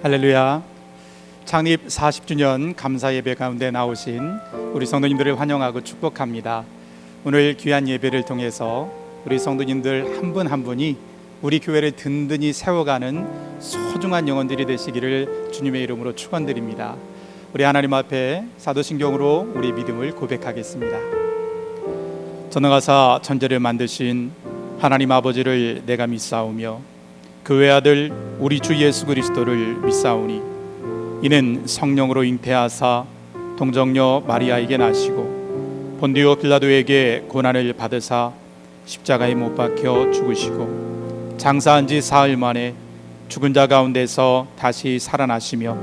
할렐루야. 창립 40주년 감사 예배 가운데 나오신 우리 성도님들을 환영하고 축복합니다. 오늘 귀한 예배를 통해서 우리 성도님들 한 분 한 분이 우리 교회를 든든히 세워가는 소중한 영혼들이 되시기를 주님의 이름으로 축원드립니다. 우리 하나님 앞에 사도신경으로 우리 믿음을 고백하겠습니다. 전능하사 천지를 만드신 하나님 아버지를 내가 믿사오며 그 외아들 우리 주 예수 그리스도를 믿사오니 이는 성령으로 잉태하사 동정녀 마리아에게 나시고 본디오 빌라도에게 고난을 받으사 십자가에 못 박혀 죽으시고 장사한 지 사흘 만에 죽은 자 가운데서 다시 살아나시며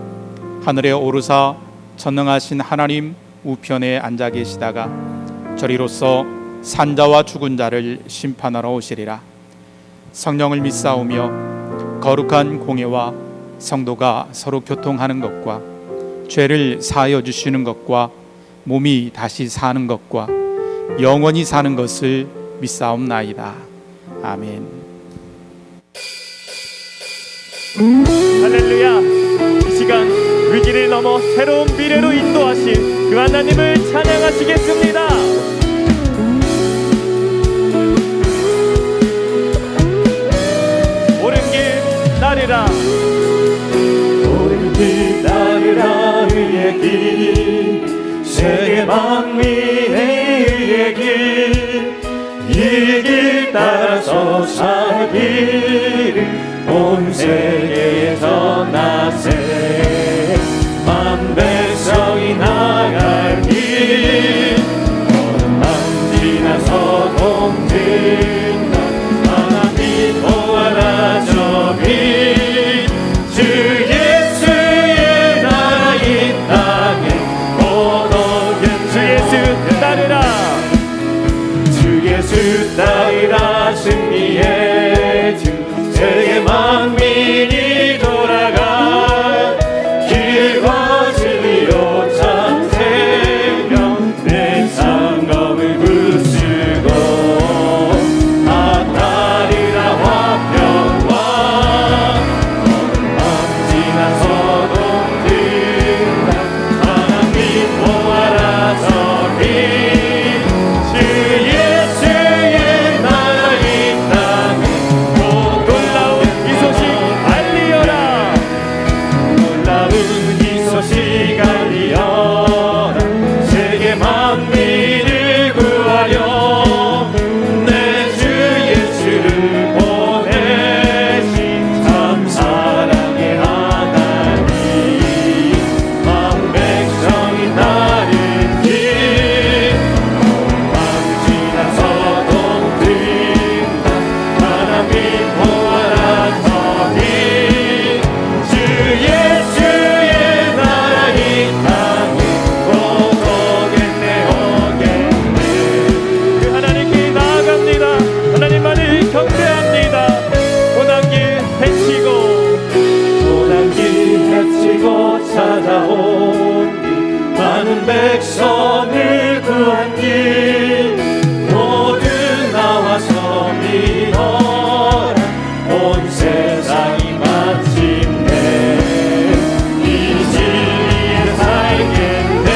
하늘에 오르사 전능하신 하나님 우편에 앉아 계시다가 저리로서 산자와 죽은 자를 심판하러 오시리라. 성령을 믿사오며 거룩한 공예와 성도가 서로 교통하는 것과 죄를 사하여 주시는 것과 몸이 다시 사는 것과 영원히 사는 것을 믿사옵나이다. 아멘. 할렐루야. 이 시간 위기를 넘어 새로운 미래로 인도하신 그 하나님을 찬양하시겠습니다. 따르라 오랜 길 따르라 의의 길 세계 만민의 의의 길 이 길 따라서 살기를 온 세계에서 나세 만 백성이 나갈 길 어느 남 지나서 동든다 하나님 보아라 저기 주 예수의 나라 이 땅에 모든 주 예수 따르라 주 예수 따르라 승리의 주 세계 만민이 돌아가 길과 진리로 참 생명 내 상검을 부수고 다 따르라 화평과 밤 지나서 동든다 하나님 보아라 저기 주 예수의 나라 이 땅에 놀라운 이 소식 알리어라 놀라운 이 소식 알리어라 세계 만민을 구하려 내 주 예수를 보내신 참 사랑의 하나님 만 백성이 따른 길 밤 지나서 동든다 하나님 보아라 저기 주 예수의 나라 이 땅에 오겠네 오겠네 그 하나님께 나아갑니다. 하나님만을 경배합니다. 고난길 헤치고 찾아온 길 많은 백성을 구한 길 모두 나와서 믿어라 온 세상이 마침내 이 진리에 살겠네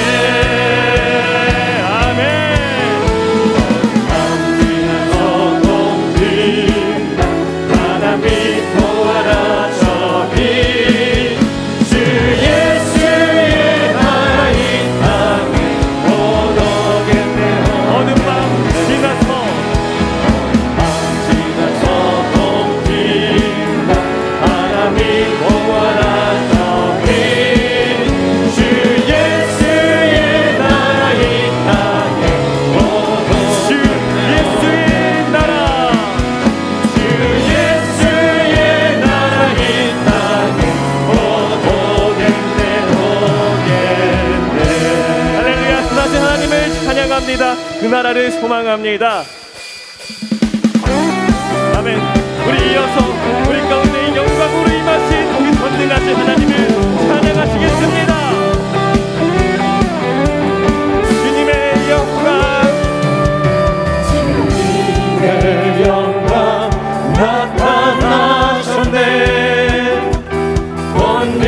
아멘 밤 지나서 동든다 하나님 보아라 저기 주 예수의 나라 이 땅에 오겠네 어느 밤 지나서 동든다 하나님 보아라 저기 주 예수의 나라 이 땅에 주 예수의 나라 주 예수의 나라 이 땅에 오겠네 할렐루야. 그날의 하나님을 찬양합니다. 그 나라를 소망합니다. 아멘. 우리 이어서 우리 가운데 영광으로 임하신 그 전능하신 하나님을 찬양하시겠습니다. 주님의 영광 주님의 영광 나타나셨네. 본디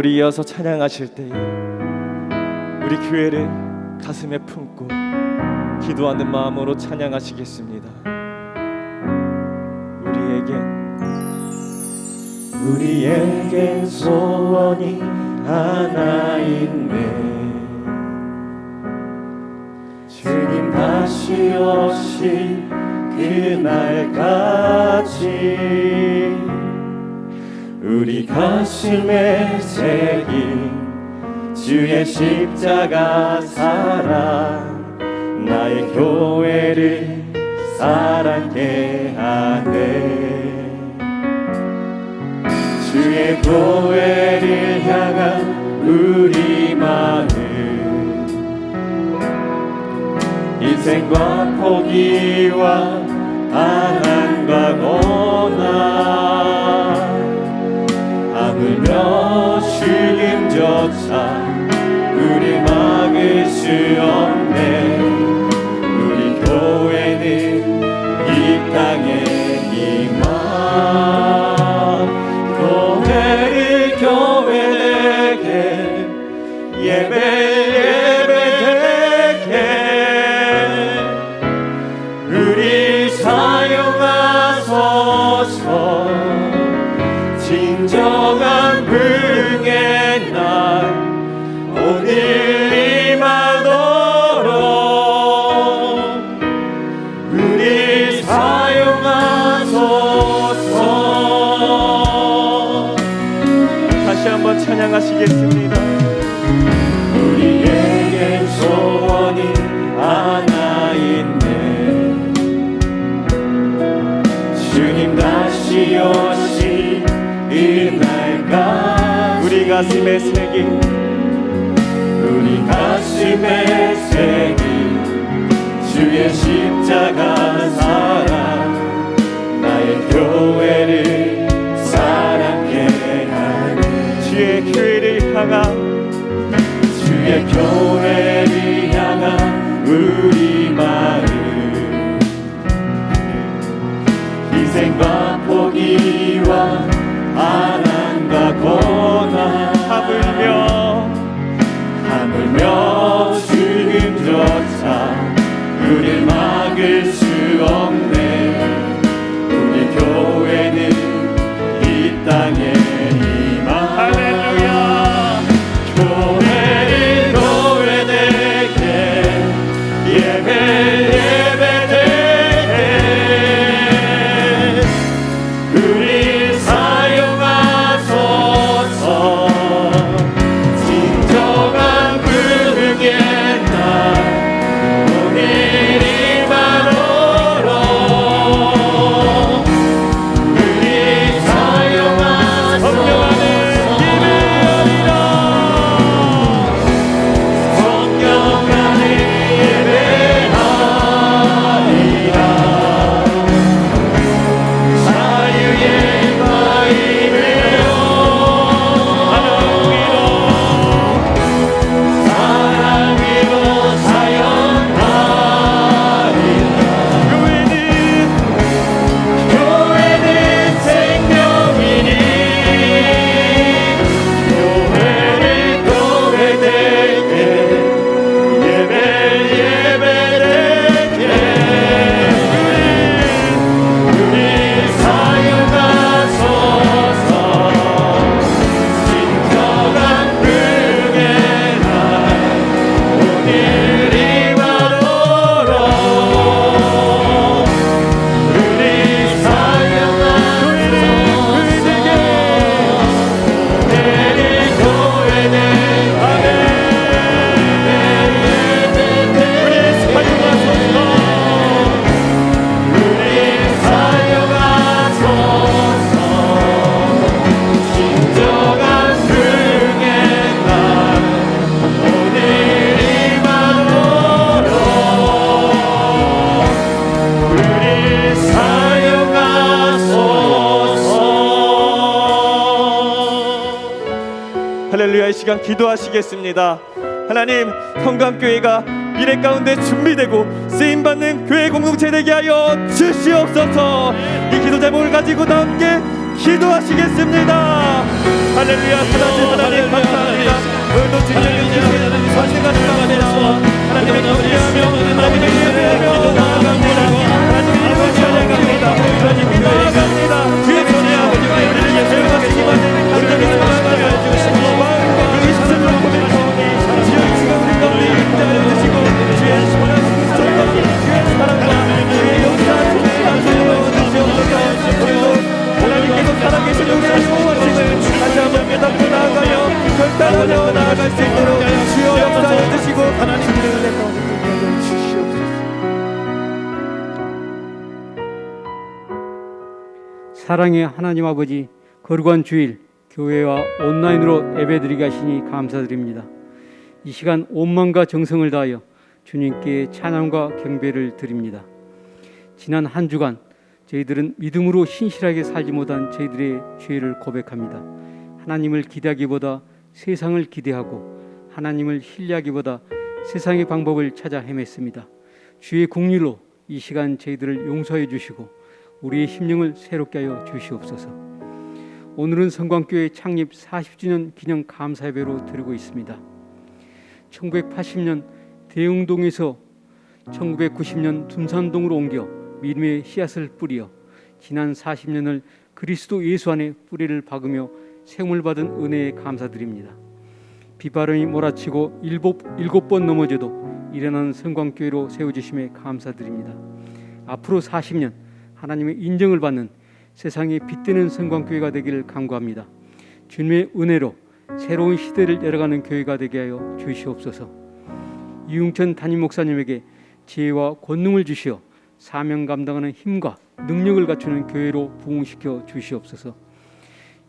우리 이어서 찬양하실 때에 우리 교회를 가슴에 품고 기도하는 마음으로 찬양하시겠습니다. 우리에겐 소원이 하나 있네. 주님 다시 오실 그날까지 우리 가슴에 새긴 주의 십자가 사랑, 나의 교회를 사랑케 하네. 주의 교회를 향한 우리 마음, 인생과 포기와 방황과 고난, 하물며 죽음조차 우리 막을 수 없네. 우리 교회는 이 땅의 희망, 교회를 교회에게 예배되게 우리 사용하소서. 진정한 부흥의 날 오늘 임하도록 우리 사용하소서. 다시 한번 찬양하시겠습니다. 우리에겐 소원이 하나 있네. 주님 다시 오실 그날까 우리 가슴에 새긴 주의 십자가 사랑, 나의 교회를 사랑케 하네. 주의 교회를 향한 우리 마음, 희생과 포기와 반항과 고난, 하물며 죽음조차 우릴 막을 수 없네. 우리 교회는 이 땅의 희망. 할렐루야. 교회를 교회되게 예배되게 우리 사용하소서. 진정한 부흥의 날 오늘 임하도록 우리 사용하소서. 성령하는 예배하리라. 성령하는 예배하리라. 자유의 마음으로 사랑 위로 사용하리라. 교회는 생명이니 교회를 교회되게 예배되게 우리 사용하소서. 진정한 부흥의 날 오늘 임하도록 우리 사용하소서. 내리 교회는 우리 사용하소서. 진정한 부흥의 날 오늘 임하도록 우리 사용하소서. 할렐루야. 이 시간 기도하시겠습니다. 하나님, 성감교회가 미래 가운데 준비되고 쓰임받는 교회 공동체 되게 하여 주시옵소서. 이 기도 제목을 가지고 다 함께 기도하시겠습니다. 할렐루야. 사랑하는 하나님 감사합니다. 오늘도 주님의 주신 선택하신 가운데서 하나님의 경배하며 하나님의 예배하며 나아갑니다. 하나님의 이름을 찬양합니다. 하나님을 나아갑니다. 주의 손에 아버지와 우리를 예수님과 기만하는 하나님을 나아가며 주시고 마음과 의식을 고백하오니 주의 지금 우리 가운데 임자하여 주시고 주의 선하신 손과 주의 사랑과 주의 역사 충만하여 주시옵소서. 하나님께서 살아계신 우리의 여호와심을 다시 한번 깨닫고 나아가며 결단하며 나아갈 수 있도록 주여 역사해 주시고 하나님의 은혜 가운데 주시옵소서. 사랑의 하나님 아버지, 거룩한 주일 교회와 온라인으로 예배드리게 하시니 감사드립니다. 이 시간 온 마음과 정성을 다하여 주님께 찬양과 경배를 드립니다. 지난 한 주간 저희들은 믿음으로 신실하게 살지 못한 저희들의 죄를 고백합니다. 하나님을 기대하기보다 세상을 기대하고 하나님을 신뢰하기보다 세상의 방법을 찾아 헤맸습니다. 주의 긍휼로 이 시간 저희들을 용서해 주시고 우리의 심령을 새롭게 하여 주시옵소서. 오늘은 성광교회 창립 40주년 기념 감사예배로 드리고 있습니다. 1980년 대흥동에서 1990년 둔산동으로 옮겨 믿음의 씨앗을 뿌려 지난 40년을 그리스도 예수 안에 뿌리를 박으며 세움을 받은 은혜에 감사드립니다. 비바람이 몰아치고 일곱 번 넘어져도 일어나는 성광교회로 세워주심에 감사드립니다. 앞으로 40년 하나님의 인정을 받는 세상에 빛되는 성광교회가 되기를 간구합니다. 주님의 은혜로 새로운 시대를 열어가는 교회가 되게 하여 주시옵소서. 이웅천 담임 목사님에게 지혜와 권능을 주시어 사명 감당하는 힘과 능력을 갖추는 교회로 부흥시켜 주시옵소서.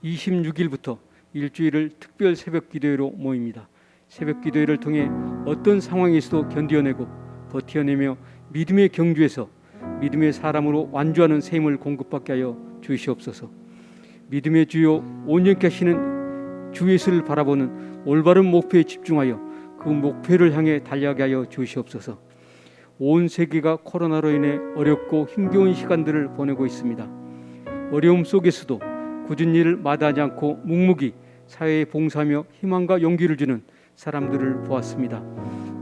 26일부터 일주일을 특별 새벽 기도회로 모입니다. 새벽 기도회를 통해 어떤 상황에서도 견뎌내고 버텨내며 믿음의 경주에서 믿음의 사람으로 완주하는 셈을 공급받게 하여 주시옵소서. 믿음의 주요 온전케 하시는 주 예수를 바라보는 올바른 목표에 집중하여 그 목표를 향해 달려가게 하여 주시옵소서. 온 세계가 코로나로 인해 어렵고 힘겨운 시간들을 보내고 있습니다. 어려움 속에서도 굳은 일을 마다하지 않고 묵묵히 사회에 봉사하며 희망과 용기를 주는 사람들을 보았습니다.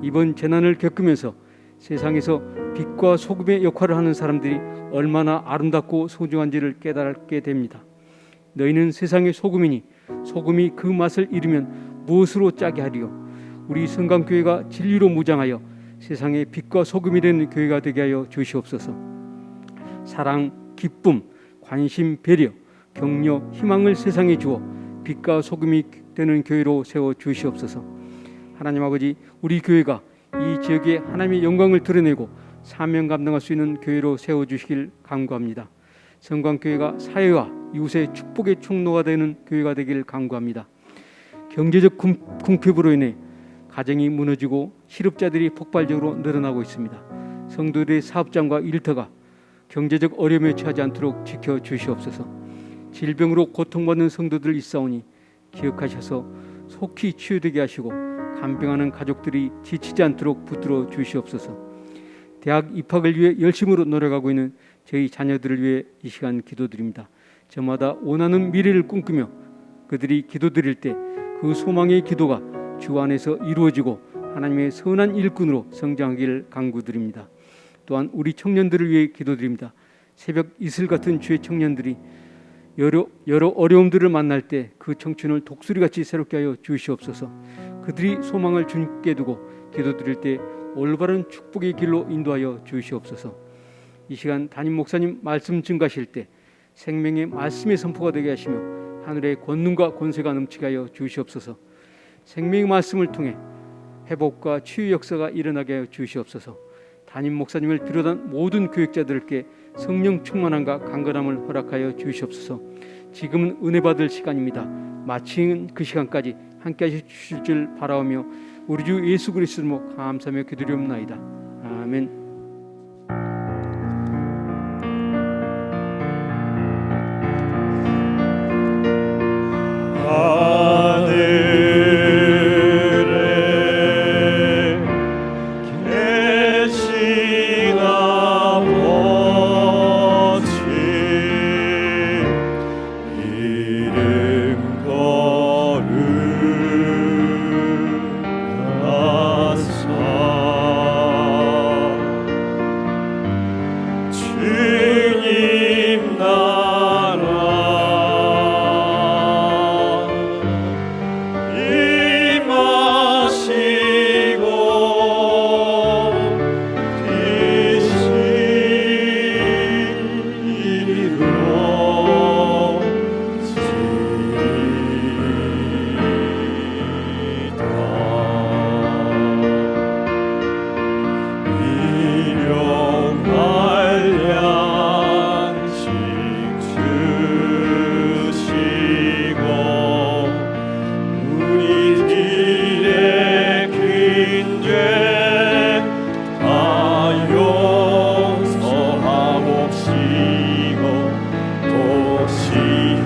이번 재난을 겪으면서 세상에서 빛과 소금의 역할을 하는 사람들이 얼마나 아름답고 소중한지를 깨닫게 됩니다. 너희는 세상의 소금이니 소금이 그 맛을 잃으면 무엇으로 짜게 하리요. 우리 성강교회가 진리로 무장하여 세상의 빛과 소금이 되는 교회가 되게 하여 주시옵소서. 사랑, 기쁨, 관심, 배려, 격려, 희망을 세상에 주어 빛과 소금이 되는 교회로 세워 주시옵소서. 하나님 아버지, 우리 교회가 이 지역에 하나님의 영광을 드러내고 사명 감당할 수 있는 교회로 세워주시길 간구합니다. 성광교회가 사회와 이웃의 축복의 충로가 되는 교회가 되길 간구합니다. 경제적 궁핍으로 인해 가정이 무너지고 실업자들이 폭발적으로 늘어나고 있습니다. 성도들의 사업장과 일터가 경제적 어려움에 처하지 않도록 지켜주시옵소서. 질병으로 고통받는 성도들 있사오니 기억하셔서 속히 치유되게 하시고 간병하는 가족들이 지치지 않도록 붙들어 주시옵소서. 대학 입학을 위해 열심으로 노력하고 있는 저희 자녀들을 위해 이 시간 기도드립니다. 저마다 원하는 미래를 꿈꾸며 그들이 기도드릴 때 그 소망의 기도가 주 안에서 이루어지고 하나님의 선한 일꾼으로 성장하기를 간구드립니다. 또한 우리 청년들을 위해 기도드립니다. 새벽 이슬 같은 주의 청년들이 여러 어려움들을 만날 때 그 청춘을 독수리같이 새롭게 하여 주시옵소서. 그들이 소망을 주님께 두고 기도드릴 때 올바른 축복의 길로 인도하여 주시옵소서. 이 시간 담임 목사님 말씀 증가하실 때 생명의 말씀의 선포가 되게 하시며 하늘의 권능과 권세가 넘치게 하여 주시옵소서. 생명의 말씀을 통해 회복과 치유 역사가 일어나게 하여 주시옵소서. 담임 목사님을 비롯한 모든 교육자들께 성령 충만함과 강건함을 허락하여 주시옵소서. 지금은 은혜 받을 시간입니다. 마치는 그 시간까지 함께 하실 줄 바라오며 우리 주 예수 그리스도로 감사하며 기도드리옵나이다. 아멘.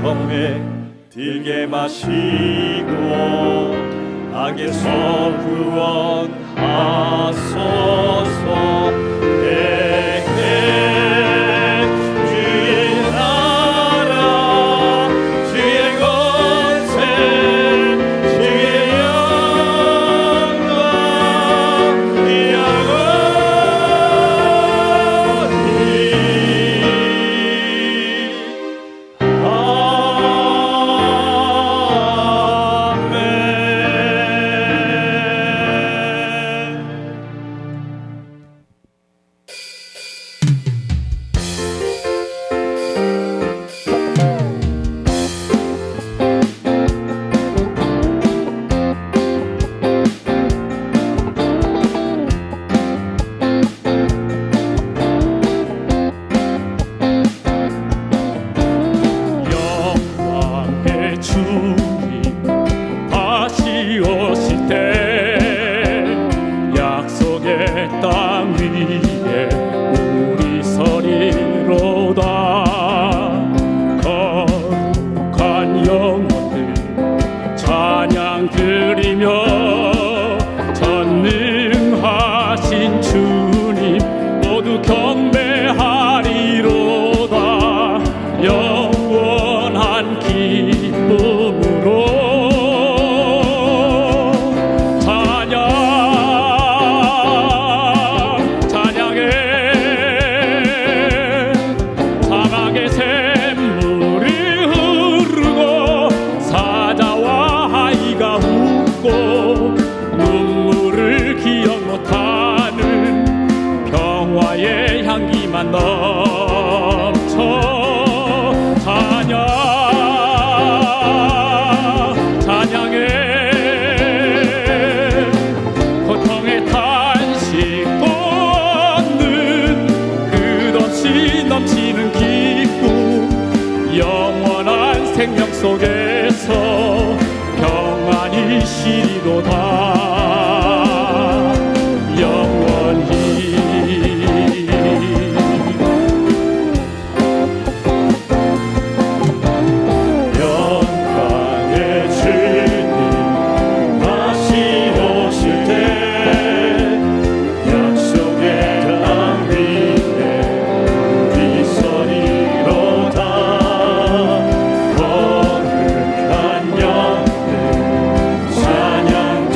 경매 들게 마시고 악에서 구원하소서. 내게 주의 나라 주의 권세 주의 영광 영광의 주님 다시 오실 때 약속의 땅 위에 우리 서리로다. 거룩한 영혼들 찬양 드리며 전능하신 주님 모두 경배하리로다. 영원한 기쁨으로 찬양해. 사막의 샘물이 흐르고 사자와 아이가 웃고 눈물을 기억 못하는 평화의 향기만 넘쳐. 찬양해. 고통의 탄식도 없는 끝없이 넘치는 기쁨. 영원한 생명 속에서 평안이 쉬리로다. 영원히 찬양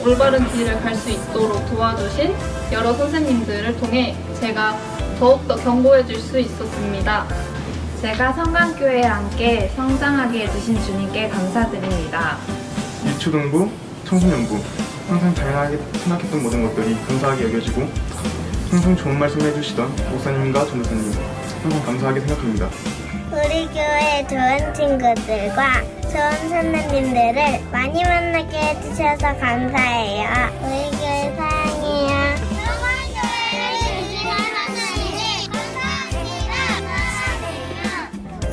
올바른 길을 갈 수 있도록 도와주신 여러 선생님들을 통해 제가 더욱더 견고해 질 수 있었습니다. 제가 성강교회에 함께 성장하게 해주신 주님께 감사드립니다. 유초등부, 청소년부 항상 다양하게 생각했던 모든 것들이 감사하게 여겨지고 항상 좋은 말씀을 해주시던 목사님과 전도사님 항상 감사하게 생각합니다. 우리 교회 좋은 친구들과 좋은 선생님들을 많이 만나게 해주셔서 감사해요. 우리 교회 사랑해요.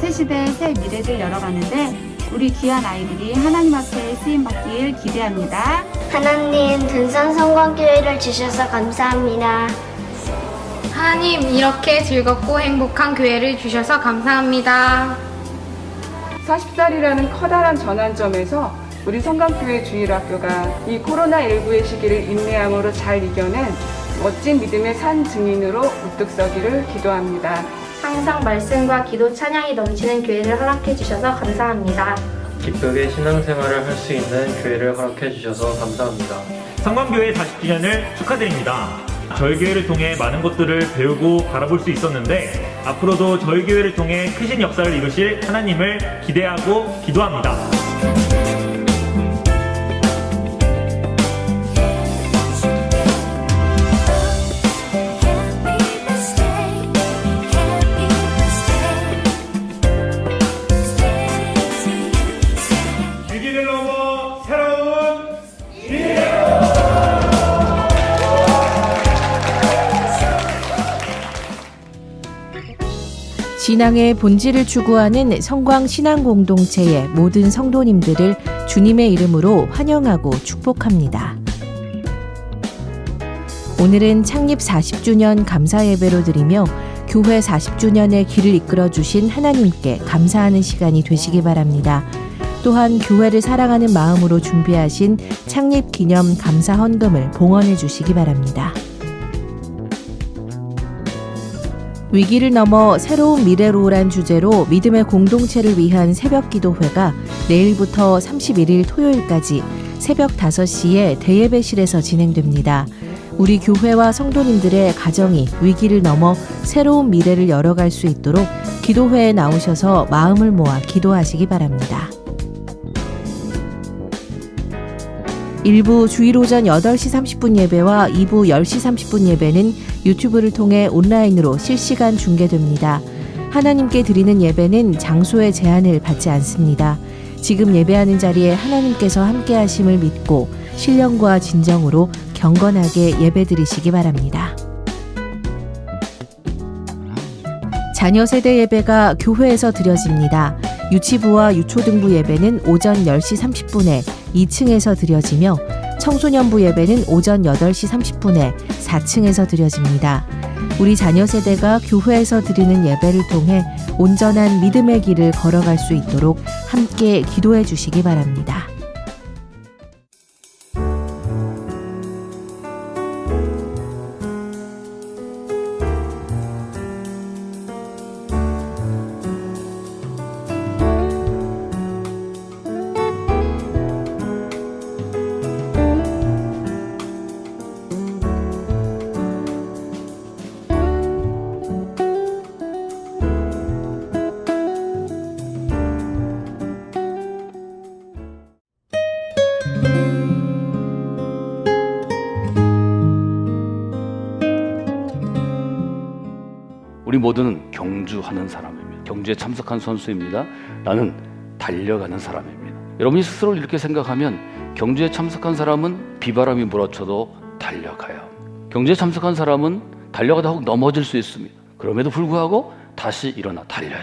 새 시대의 새 미래를 열어가는데 우리 귀한 아이들이 하나님 앞에 쓰임받길 기대합니다. 하나님 등산 성광교회를 주셔서 감사합니다. 하나님, 이렇게 즐겁고 행복한 교회를 주셔서 감사합니다. 40살이라는 커다란 전환점에서 우리 성강교회 주일학교가 이 코로나19의 시기를 인내함으로 잘 이겨낸 멋진 믿음의 산 증인으로 우뚝 서기를 기도합니다. 항상 말씀과 기도 찬양이 넘치는 교회를 허락해 주셔서 감사합니다. 기쁘게 신앙생활을 할 수 있는 교회를 허락해 주셔서 감사합니다. 성광교회 40주년을 축하드립니다. 저희 교회를 통해 많은 것들을 배우고 바라볼 수 있었는데 앞으로도 저희 교회를 통해 크신 역사를 이루실 하나님을 기대하고 기도합니다. 위기를 넘어 새로운 신앙의 본질을 추구하는 성광 신앙 공동체의 모든 성도님들을 주님의 이름으로 환영하고 축복합니다. 오늘은 창립 40주년 감사 예배로 드리며 교회 40주년의 길을 이끌어 주신 하나님께 감사하는 시간이 되시기 바랍니다. 또한 교회를 사랑하는 마음으로 준비하신 창립 기념 감사 헌금을 봉헌해 주시기 바랍니다. 위기를 넘어 새로운 미래로란 주제로 믿음의 공동체를 위한 새벽 기도회가 내일부터 31일 토요일까지 새벽 5시에 대예배실에서 진행됩니다. 우리 교회와 성도님들의 가정이 위기를 넘어 새로운 미래를 열어갈 수 있도록 기도회에 나오셔서 마음을 모아 기도하시기 바랍니다. 1부 주일 오전 8시 30분 예배와 2부 10시 30분 예배는 유튜브를 통해 온라인으로 실시간 중계됩니다. 하나님께 드리는 예배는 장소의 제한을 받지 않습니다. 지금 예배하는 자리에 하나님께서 함께 하심을 믿고 신령과 진정으로 경건하게 예배드리시기 바랍니다. 자녀 세대 예배가 교회에서 드려집니다. 유치부와 유초등부 예배는 오전 10시 30분에 2층에서 드려지며 청소년부 예배는 오전 8시 30분에 4층에서 드려집니다. 우리 자녀 세대가 교회에서 드리는 예배를 통해 온전한 믿음의 길을 걸어갈 수 있도록 함께 기도해 주시기 바랍니다. 우리 모두는 경주하는 사람입니다. 경주에 참석한 선수입니다. 나는 달려가는 사람입니다. 여러분이 스스로를 이렇게 생각하면 경주에 참석한 사람은 비바람이 몰아쳐도 달려가요. 경주에 참석한 사람은 달려가다 혹 넘어질 수 있습니다. 그럼에도 불구하고 다시 일어나 달려요.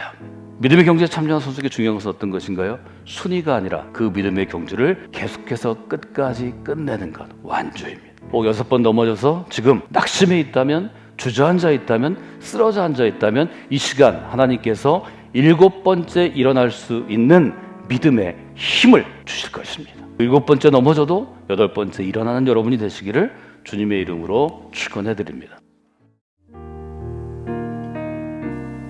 믿음의 경주에 참여한 선수에게 중요한 것은 어떤 것인가요? 순위가 아니라 그 믿음의 경주를 계속해서 끝까지 끝내는 것, 완주입니다. 혹 6번 넘어져서 지금 낙심해 있다면, 주저앉아 있다면, 쓰러져 앉아 있다면 이 시간 하나님께서 7번째 일어날 수 있는 믿음의 힘을 주실 것입니다. 7번째 넘어져도 8번째 일어나는 여러분이 되시기를 주님의 이름으로 축원해 드립니다.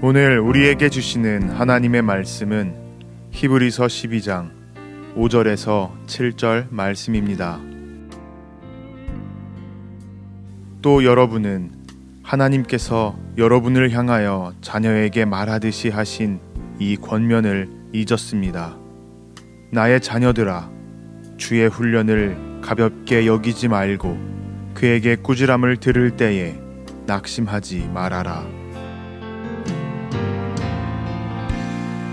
오늘 우리에게 주시는 하나님의 말씀은 히브리서 12장 5절에서 7절 말씀입니다. 또 여러분은 하나님께서 여러분을 향하여 자녀에게 말하듯이 하신 이 권면을 잊었습니다. 나의 자녀들아, 주의 훈련을 가볍게 여기지 말고 그에게 꾸지람을 들을 때에 낙심하지 말아라.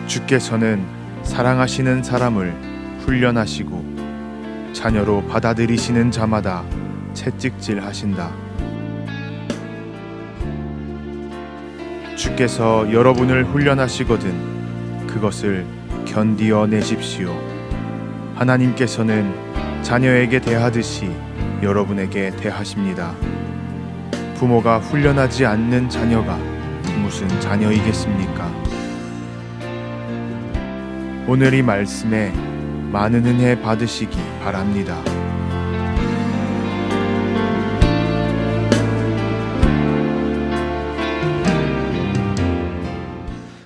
주께서는 사랑하시는 사람을 훈련하시고 자녀로 받아들이시는 자마다 채찍질 하신다. 주께서 여러분을 훈련하시거든 그것을 견디어 내십시오. 하나님께서는 자녀에게 대하듯이 여러분에게 대하십니다. 부모가 훈련하지 않는 자녀가 무슨 자녀이겠습니까? 오늘 이 말씀에 많은 은혜 받으시기 바랍니다.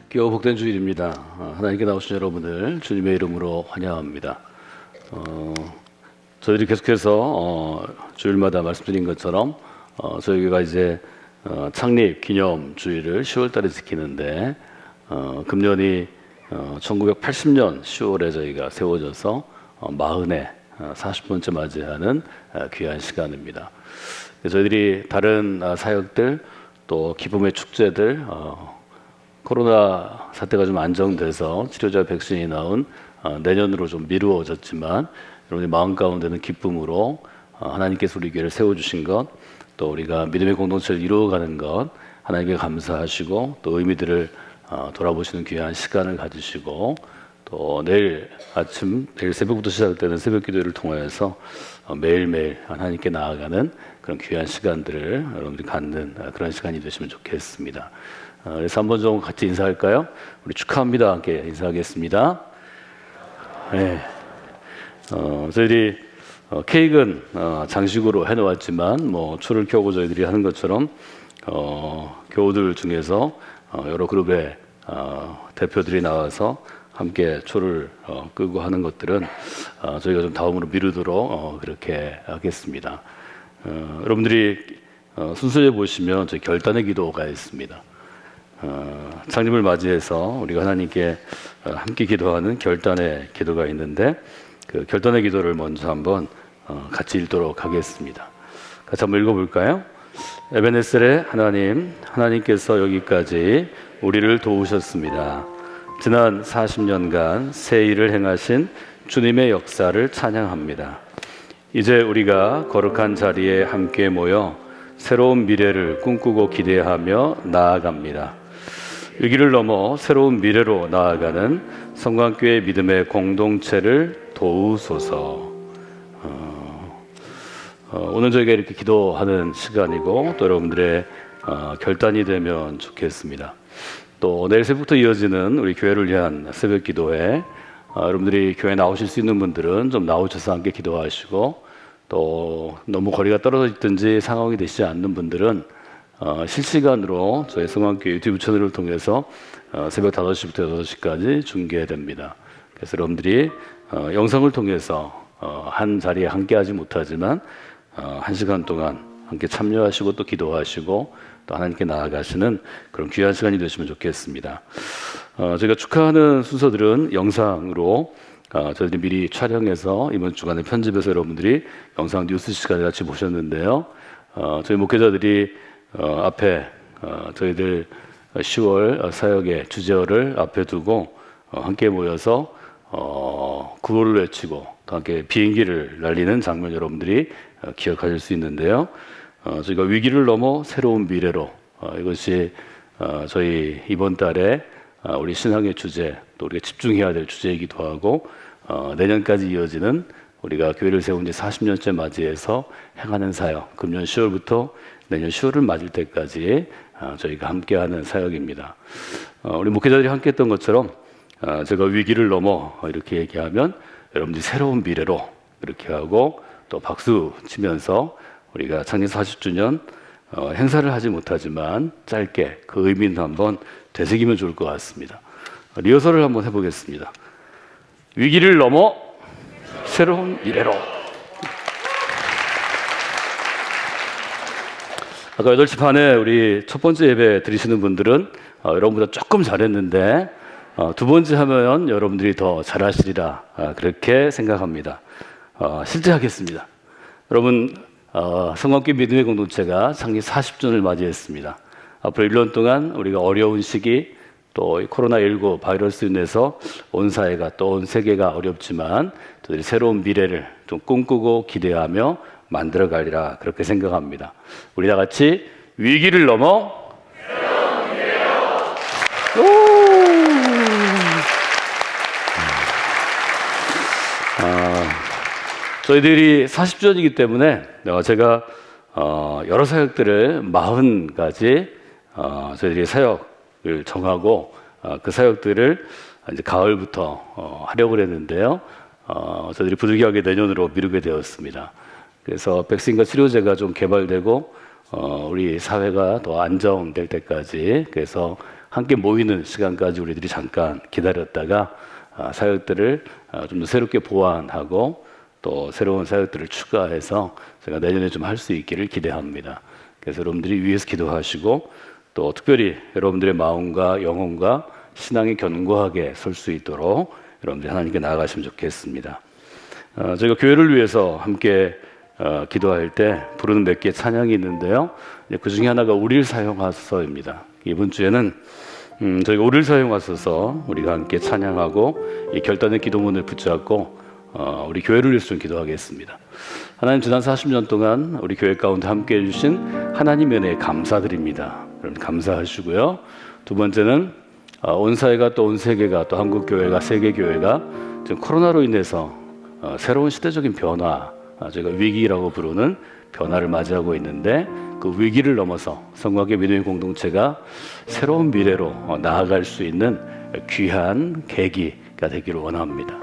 귀하고 복된 주일입니다. 하나님께 나오신 여러분을 주님의 이름으로 환영합니다. 저희들이 계속해서 주일마다 말씀드린 것처럼 저희가 이제 창립 기념 주일을 10월 달에 지키는데 금년이 1980년 10월에 저희가 세워져서 40번째 맞이하는 귀한 시간입니다. 저희들이 다른 사역들 또 기쁨의 축제들 코로나 사태가 좀 안정돼서 치료자 백신이 나온 내년으로 좀 미루어졌지만 여러분의 마음 가운데는 기쁨으로 하나님께서 우리 교회를 세워주신 것, 또 우리가 믿음의 공동체를 이루어가는 것 하나님께 감사하시고 또 의미들을 돌아보시는 귀한 시간을 가지시고 또 내일 새벽부터 시작되는 새벽 기도를 통해서 매일매일 하나님께 나아가는 그런 귀한 시간들을 여러분들이 갖는 그런 시간이 되시면 좋겠습니다. 그래서 한번 좀 같이 인사할까요? 우리 축하합니다. 함께 인사하겠습니다. 네. 저희들이 케이크는 장식으로 해놓았지만 초를 켜고 저희들이 하는 것처럼 교우들 중에서 여러 그룹의 대표들이 나와서 함께 초를 끄고 하는 것들은 저희가 좀 다음으로 미루도록 그렇게 하겠습니다. 여러분들이 순서에 보시면 저희 결단의 기도가 있습니다. 창립을 맞이해서 우리가 하나님께 함께 기도하는 결단의 기도가 있는데 그 결단의 기도를 먼저 한번 같이 읽도록 하겠습니다. 같이 한번 읽어볼까요? 에베네셀의 하나님, 하나님께서 여기까지 우리를 도우셨습니다. 지난 40년간 새 일을 행하신 주님의 역사를 찬양합니다. 이제 우리가 거룩한 자리에 함께 모여 새로운 미래를 꿈꾸고 기대하며 나아갑니다. 위기를 넘어 새로운 미래로 나아가는 성광교회 믿음의 공동체를 도우소서. 오늘 저희가 이렇게 기도하는 시간이고 또 여러분들의 결단이 되면 좋겠습니다. 또 내일 새벽부터 이어지는 우리 교회를 위한 새벽 기도회 여러분들이 교회 나오실 수 있는 분들은 좀 나오셔서 함께 기도하시고 또 너무 거리가 떨어져 있든지 상황이 되시지 않는 분들은 실시간으로 저희 성광교회 유튜브 채널을 통해서 새벽 5시부터 6시까지 중계됩니다. 그래서 여러분들이 영상을 통해서 한 자리에 함께 하지 못하지만 1시간 동안 함께 참여하시고 또 기도하시고 또 하나님께 나아가시는 그런 귀한 시간이 되시면 좋겠습니다. 저희가 축하하는 순서들은 영상으로 저희들이 미리 촬영해서 이번 주간에 편집해서 여러분들이 영상 뉴스 시간에 같이 보셨는데요. 저희 목회자들이 앞에 저희들 10월 사역의 주제어를 앞에 두고 함께 모여서 구호를 외치고 또 함께 비행기를 날리는 장면 여러분들이 기억하실 수 있는데요. 저희가 위기를 넘어 새로운 미래로 이것이 저희 이번 달에 우리 신앙의 주제 또 우리가 집중해야 될 주제이기도 하고 내년까지 이어지는 우리가 교회를 세운 지 40년째 맞이해서 행하는 사역 금년 10월부터 내년 10월을 맞을 때까지 저희가 함께하는 사역입니다. 우리 목회자들이 함께했던 것처럼 제가 위기를 넘어 이렇게 얘기하면 여러분들이 새로운 미래로 이렇게 하고 또 박수 치면서 우리가 창립 40주년 행사를 하지 못하지만 짧게 그 의미는 한번 되새기면 좋을 것 같습니다. 리허설을 한번 해보겠습니다. 위기를 넘어 새로운 미래로. 아까 8시 반에 우리 첫 번째 예배 드리시는 분들은 여러분보다 조금 잘했는데 두 번째 하면 여러분들이 더 잘하시리라 그렇게 생각합니다. 실제 하겠습니다. 여러분 성광교회 믿음의 공동체가 창립 40주년을 맞이했습니다. 앞으로 1년 동안 우리가 어려운 시기 또 코로나19 바이러스로 인해서 온 사회가 또 온 세계가 어렵지만 저들이 새로운 미래를 좀 꿈꾸고 기대하며 만들어가리라 그렇게 생각합니다. 우리 다 같이 위기를 넘어 새로운 미래로. 저희들이 40주년이기 때문에 제가 여러 사역들을 40가지 저희들이 사역을 정하고 그 사역들을 이제 가을부터 하려고 했는데요. 저희들이 부득이하게 내년으로 미루게 되었습니다. 그래서 백신과 치료제가 좀 개발되고 우리 사회가 더 안정될 때까지 그래서 함께 모이는 시간까지 우리들이 잠깐 기다렸다가 사역들을 좀 더 새롭게 보완하고 또 새로운 사역들을 추가해서 제가 내년에 좀 할 수 있기를 기대합니다. 그래서 여러분들이 위에서 기도하시고 또 특별히 여러분들의 마음과 영혼과 신앙이 견고하게 설 수 있도록 여러분들이 하나님께 나아가시면 좋겠습니다. 저희가 교회를 위해서 함께 기도할 때 부르는 몇 개의 찬양이 있는데요. 그 중에 하나가 우리를 사용하소서입니다. 이번 주에는 저희가 우리를 사용하소서 우리가 함께 찬양하고 이 결단의 기도문을 붙잡고 우리 교회를 위해서 좀 기도하겠습니다. 하나님 지난 40년 동안 우리 교회 가운데 함께 해주신 하나님의 은혜에 감사드립니다. 여러분 감사하시고요. 두 번째는 온 사회가 또 온 세계가 또 한국 교회가 세계 교회가 지금 코로나로 인해서 새로운 시대적인 변화, 저희가 위기라고 부르는 변화를 맞이하고 있는데 그 위기를 넘어서 성곽의 믿음의 공동체가 새로운 미래로 나아갈 수 있는 귀한 계기가 되기를 원합니다.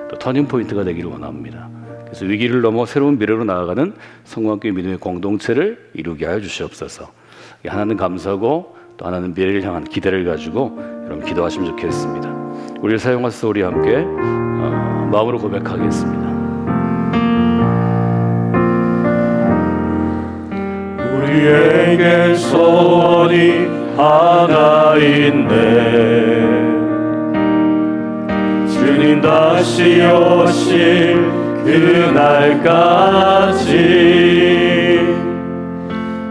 또 터닝 포인트가 되기를 원합니다. 그래서 위기를 넘어 새로운 미래로 나아가는 성곽교회 믿음의 공동체를 이루게 하여 주시옵소서. 하나는 감사고 또 하나는 미래를 향한 기대를 가지고 여러분 기도하시면 좋겠습니다. 우리를 사용하셔서 우리 함께 마음으로 고백하겠습니다. 우리에게 소원이 하나 있네. 주님 다시 오실 그날까지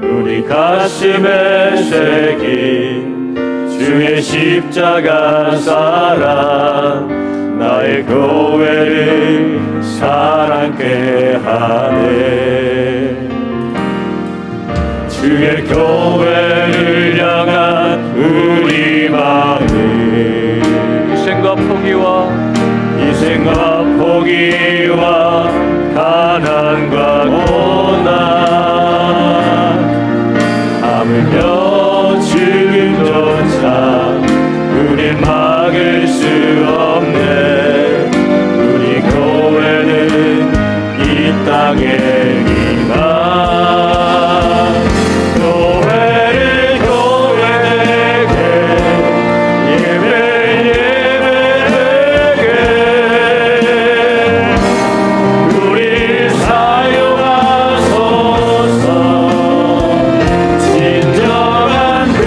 우리 가슴에 새긴 주의 십자가 사랑 나의 교회를 사랑케 하네. 주의 교회를 향한 우리 마음을 희생과 포기와 가난과 고난 하물며 죽음조차 우릴 막을 수 없네. 우리 교회는 이 땅에 진정한 그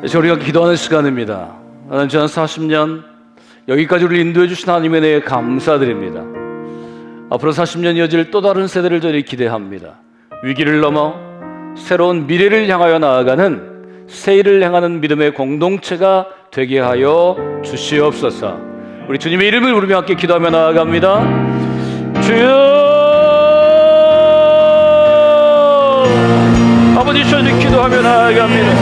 이제 우리가 기도하는 시간입니다. 하나님, 지난 40년 여기까지 우리를 인도해 주신 하나님의 은혜에 감사드립니다. 앞으로 40년 이어질 또 다른 세대를 저희 기대합니다. 위기를 넘어 새로운 미래를 향하여 나아가는 새 일을 행하는 믿음의 공동체가 되게 하여 주시옵소서. 우리 주님의 이름을 부르며 함께 기도하며 나아갑니다. 주여, 아버지, 저희 기도하며 나아갑니다.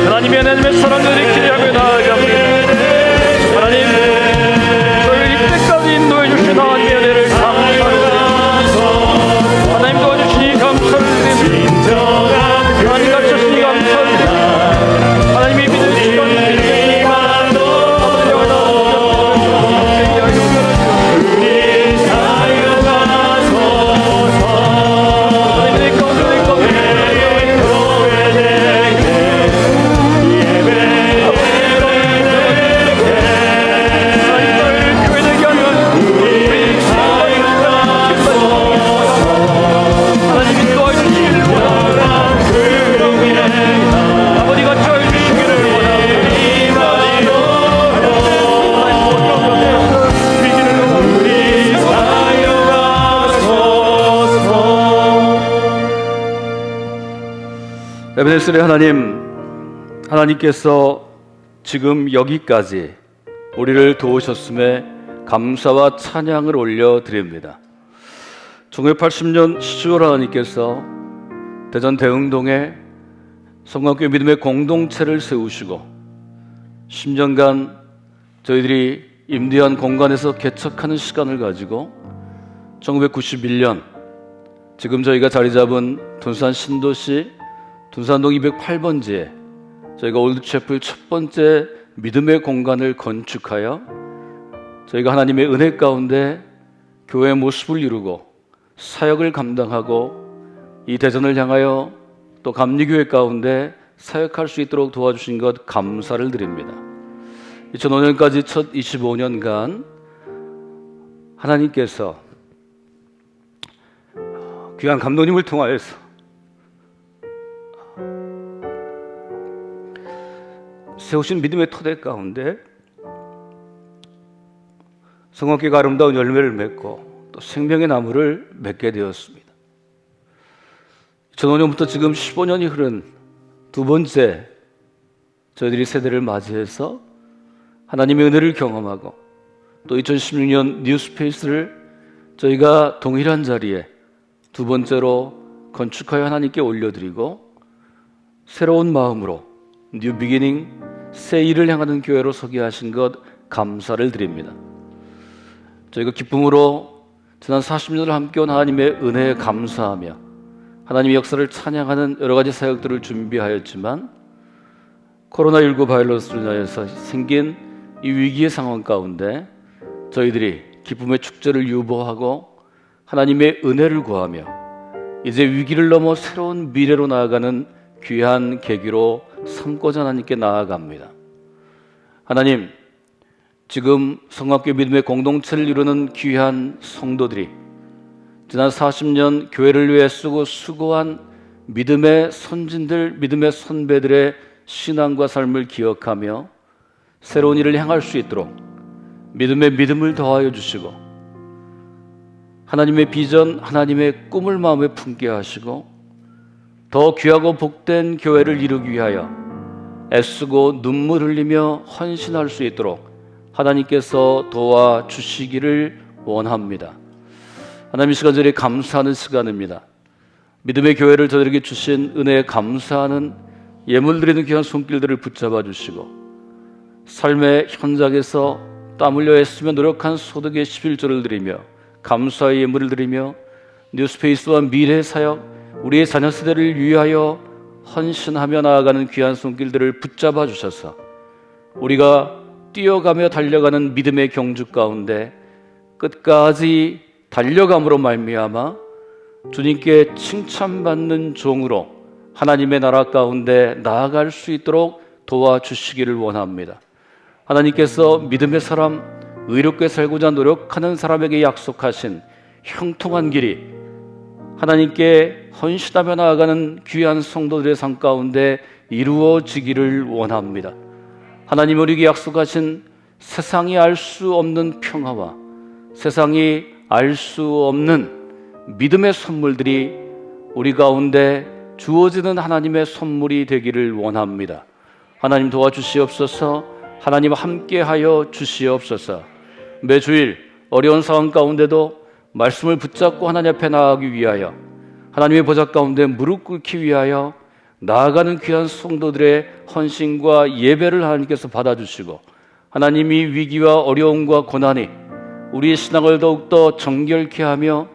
하나님의 사랑을 기대하며 나아갑니다. 하나님, 저희를 이때까지 인도해 주신 하나님의 은혜를 감사합니다. 하나님 도와주시니 감사드립니다. 하나님 가르쳐주시니 감사드립니다. 하나님이 믿으시던 에베네셀의 하나님께서 지금 여기까지 우리를 도우셨음에 감사와 찬양을 올려드립니다. 1980년 10월 하나님께서 대전 대흥동에 성광교회 믿음의 공동체를 세우시고 10년간 저희들이 임대한 공간에서 개척하는 시간을 가지고 1991년 지금 저희가 자리 잡은 둔산 신도시 둔산동 208번지에 저희가 올드채플 첫 번째 믿음의 공간을 건축하여 저희가 하나님의 은혜 가운데 교회의 모습을 이루고 사역을 감당하고 이 대전을 향하여 또 감리교회 가운데 사역할 수 있도록 도와주신 것 감사를 드립니다. 2005년까지 첫 25년간 하나님께서 귀한 감독님을 통하여서 세우신 믿음의 토대 가운데 성령께가 아름다운 열매를 맺고 또 생명의 나무를 맺게 되었습니다. 2005년부터 지금 15년이 흐른 두 번째 저희들이 세대를 맞이해서 하나님의 은혜를 경험하고 또 2016년 뉴스페이스를 저희가 동일한 자리에 두 번째로 건축하여 하나님께 올려드리고 새로운 마음으로 뉴 비기닝 새 일을 향하는 교회로 서게 하신 것 감사를 드립니다. 저희가 기쁨으로 지난 40년을 함께한 하나님의 은혜에 감사하며 하나님의 역사를 찬양하는 여러 가지 사역들을 준비하였지만 코로나19 바이러스로 인하여서 생긴 이 위기의 상황 가운데 저희들이 기쁨의 축제를 유보하고 하나님의 은혜를 구하며 이제 위기를 넘어 새로운 미래로 나아가는 귀한 계기로 삼고자 하나님께 나아갑니다. 하나님, 지금 성악교 믿음의 공동체를 이루는 귀한 성도들이 지난 40년 교회를 위해 쓰고 수고한 믿음의 선진들, 믿음의 선배들의 신앙과 삶을 기억하며 새로운 일을 행할 수 있도록 믿음의 믿음을 더하여 주시고 하나님의 비전, 하나님의 꿈을 마음에 품게 하시고 더 귀하고 복된 교회를 이루기 위하여 애쓰고 눈물 흘리며 헌신할 수 있도록 하나님께서 도와주시기를 원합니다. 하나님, 이 시간 저희 감사하는 시간입니다. 믿음의 교회를 저들에게 주신 은혜에 감사하는 예물 드리는 귀한 손길들을 붙잡아 주시고 삶의 현장에서 땀 흘려 애쓰며 노력한 소득의 11조를 드리며 감사의 예물을 드리며 뉴스페이스와 미래 사역, 우리의 자녀 세대를 위하여 헌신하며 나아가는 귀한 손길들을 붙잡아 주셔서 우리가 뛰어가며 달려가는 믿음의 경주 가운데 끝까지 달려감으로 말미암아 주님께 칭찬받는 종으로 하나님의 나라 가운데 나아갈 수 있도록 도와주시기를 원합니다. 하나님께서 믿음의 사람, 의롭게 살고자 노력하는 사람에게 약속하신 형통한 길이 하나님께 헌신하며 나아가는 귀한 성도들의 삶 가운데 이루어지기를 원합니다. 하나님 우리에게 약속하신 세상이 알 수 없는 평화와 세상이 알 수 없는 믿음의 선물들이 우리 가운데 주어지는 하나님의 선물이 되기를 원합니다. 하나님 도와주시옵소서. 하나님 함께하여 주시옵소서. 매주일 어려운 상황 가운데도 말씀을 붙잡고 하나님 앞에 나아가기 위하여 하나님의 보좌 가운데 무릎 꿇기 위하여 나아가는 귀한 성도들의 헌신과 예배를 하나님께서 받아주시고 하나님이 위기와 어려움과 고난이 우리의 신앙을 더욱더 정결케 하며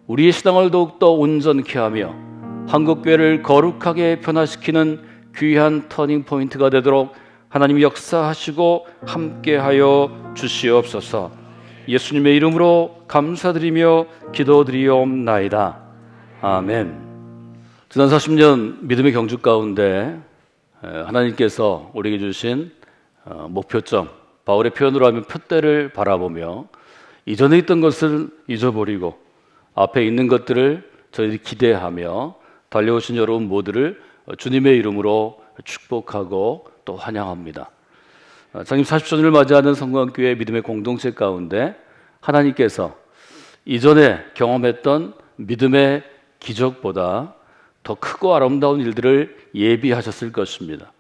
우리의 신앙을 더욱더 온전케 하며 한국교회를 거룩하게 변화시키는 귀한 터닝포인트가 되도록 하나님 역사하시고 함께하여 주시옵소서. 예수님의 이름으로 감사드리며 기도드리옵나이다. 아멘. 지난 40년 믿음의 경주 가운데 하나님께서 우리에게 주신 목표점, 바울의 표현으로 하면 표대를 바라보며 이전에 있던 것을 잊어버리고 앞에 있는 것들을 저희들이 기대하며 달려오신 여러분 모두를 주님의 이름으로 축복하고 또 환영합니다. 창립 40주년을 맞이하는 성광교회 믿음의 공동체 가운데 하나님께서 이전에 경험했던 믿음의 기적보다 더 크고 아름다운 일들을 예비하셨을 것입니다.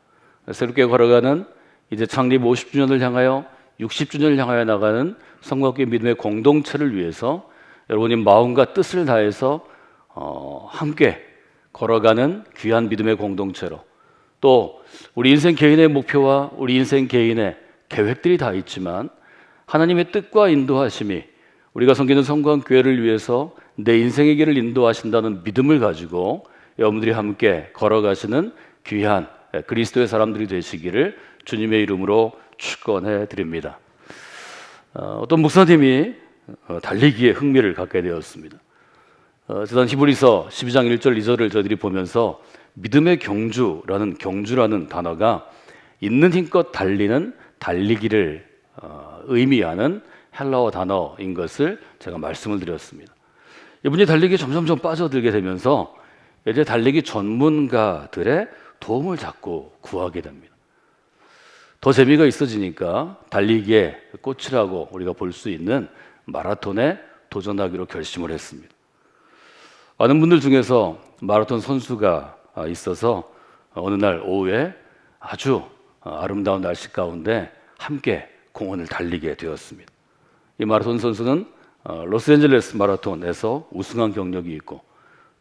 새롭게 걸어가는 이제 창립 50주년을 향하여 60주년을 향하여 나가는 성광교회 믿음의 공동체를 위해서 여러분이 마음과 뜻을 다해서 함께 걸어가는 귀한 믿음의 공동체로 또 우리 인생 개인의 목표와 우리 인생 개인의 계획들이 다 있지만 하나님의 뜻과 인도하심이 우리가 섬기는 성광교회를 위해서 내 인생의 길을 인도하신다는 믿음을 가지고 여러분들이 함께 걸어가시는 귀한 그리스도의 사람들이 되시기를 주님의 이름으로 축원해 드립니다. 어떤 목사님이 달리기에 흥미를 갖게 되었습니다. 지난 히브리서 12장 1절 2절을 저희들이 보면서 믿음의 경주라는 단어가 있는 힘껏 달리는 달리기를 의미하는 헬라어 단어인 것을 제가 말씀을 드렸습니다. 이분이 달리기에 점점점 빠져들게 되면서 이제 달리기 전문가들의 도움을 자꾸 구하게 됩니다. 더 재미가 있어지니까 달리기에 꽃이라고 우리가 볼 수 있는 마라톤에 도전하기로 결심을 했습니다. 아는 분들 중에서 마라톤 선수가 있어서 어느 날 오후에 아주 아름다운 날씨 가운데 함께 공원을 달리게 되었습니다. 이 마라톤 선수는 로스앤젤레스 마라톤에서 우승한 경력이 있고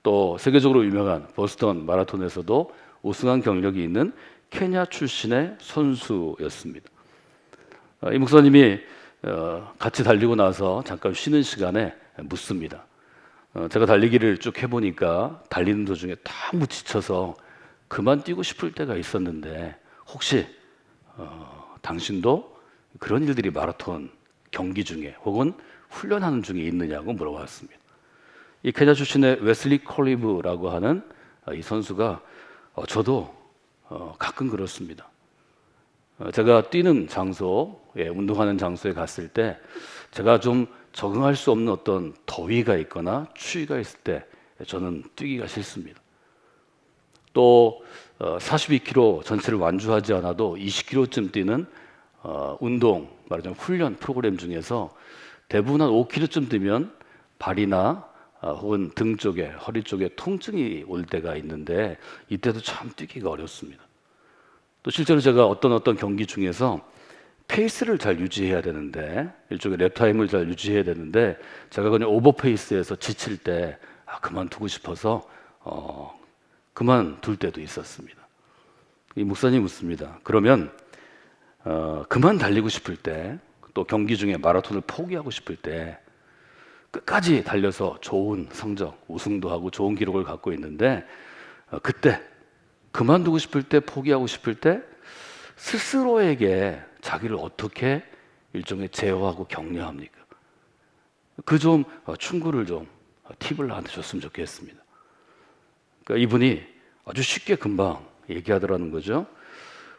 또 세계적으로 유명한 보스턴 마라톤에서도 우승한 경력이 있는 케냐 출신의 선수였습니다. 이 목사님이 같이 달리고 나서 잠깐 쉬는 시간에 묻습니다. 제가 달리기를 쭉 해보니까 달리는 도중에 너무 지쳐서 그만 뛰고 싶을 때가 있었는데 혹시 당신도 그런 일들이 마라톤 경기 중에 혹은 훈련하는 중에 있느냐고 물어봤습니다. 이 케냐 출신의 웨슬리 콜리브라고 하는 이 선수가 저도 가끔 그렇습니다. 제가 뛰는 장소에 운동하는 장소에 갔을 때 제가 좀 적응할 수 없는 어떤 더위가 있거나 추위가 있을 때 저는 뛰기가 싫습니다. 또 42km 전체를 완주하지 않아도 20km쯤 뛰는 운동, 말하자면 훈련 프로그램 중에서 대부분 한 5km쯤 뛰면 발이나 혹은 등 쪽에, 허리 쪽에 통증이 올 때가 있는데 이때도 참 뛰기가 어렵습니다. 또 실제로 제가 어떤 경기 중에서 페이스를 잘 유지해야 되는데 일종의 랩타임을 잘 유지해야 되는데 제가 그냥 오버페이스에서 지칠 때 그만두고 싶어서 그만둘 때도 있었습니다. 이 목사님이 묻습니다. 그러면 그만 달리고 싶을 때 또 경기 중에 마라톤을 포기하고 싶을 때 끝까지 달려서 좋은 성적, 우승도 하고 좋은 기록을 갖고 있는데 그때 그만두고 싶을 때 포기하고 싶을 때 스스로에게 자기를 어떻게 일종의 제어하고 격려합니까? 그 좀 충고를 좀 팁을 나한테 줬으면 좋겠습니다. 그러니까 이분이 아주 쉽게 금방 얘기하더라는 거죠.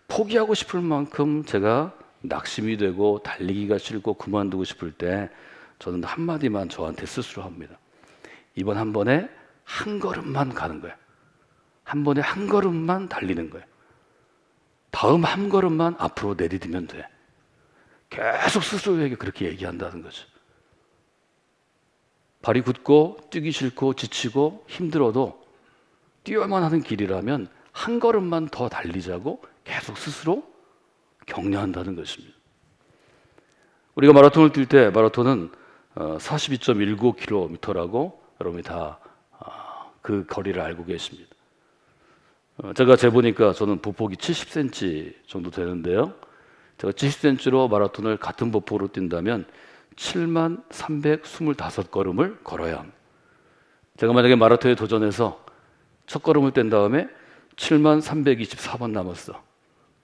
포기하고 싶을 만큼 제가 낙심이 되고 달리기가 싫고 그만두고 싶을 때 저는 한마디만 저한테 스스로 합니다. 이번 한 번에 한 걸음만 가는 거예요. 한 번에 한 걸음만 달리는 거예요. 다음 한 걸음만 앞으로 내디디면 돼. 계속 스스로에게 그렇게 얘기한다는 거죠. 발이 굳고 뛰기 싫고 지치고 힘들어도 뛰어야만 하는 길이라면 한 걸음만 더 달리자고 계속 스스로 격려한다는 것입니다. 우리가 마라톤을 뛸 때 마라톤은 42.19km라고 여러분이 다 그 거리를 알고 계십니다. 제가 재보니까 저는 보폭이 70cm 정도 되는데요. 제가 70cm로 마라톤을 같은 보폭으로 뛴다면 7325걸음을 걸어야 합니다. 제가 만약에 마라톤에 도전해서 첫 걸음을 뗀 다음에 7324번 남았어.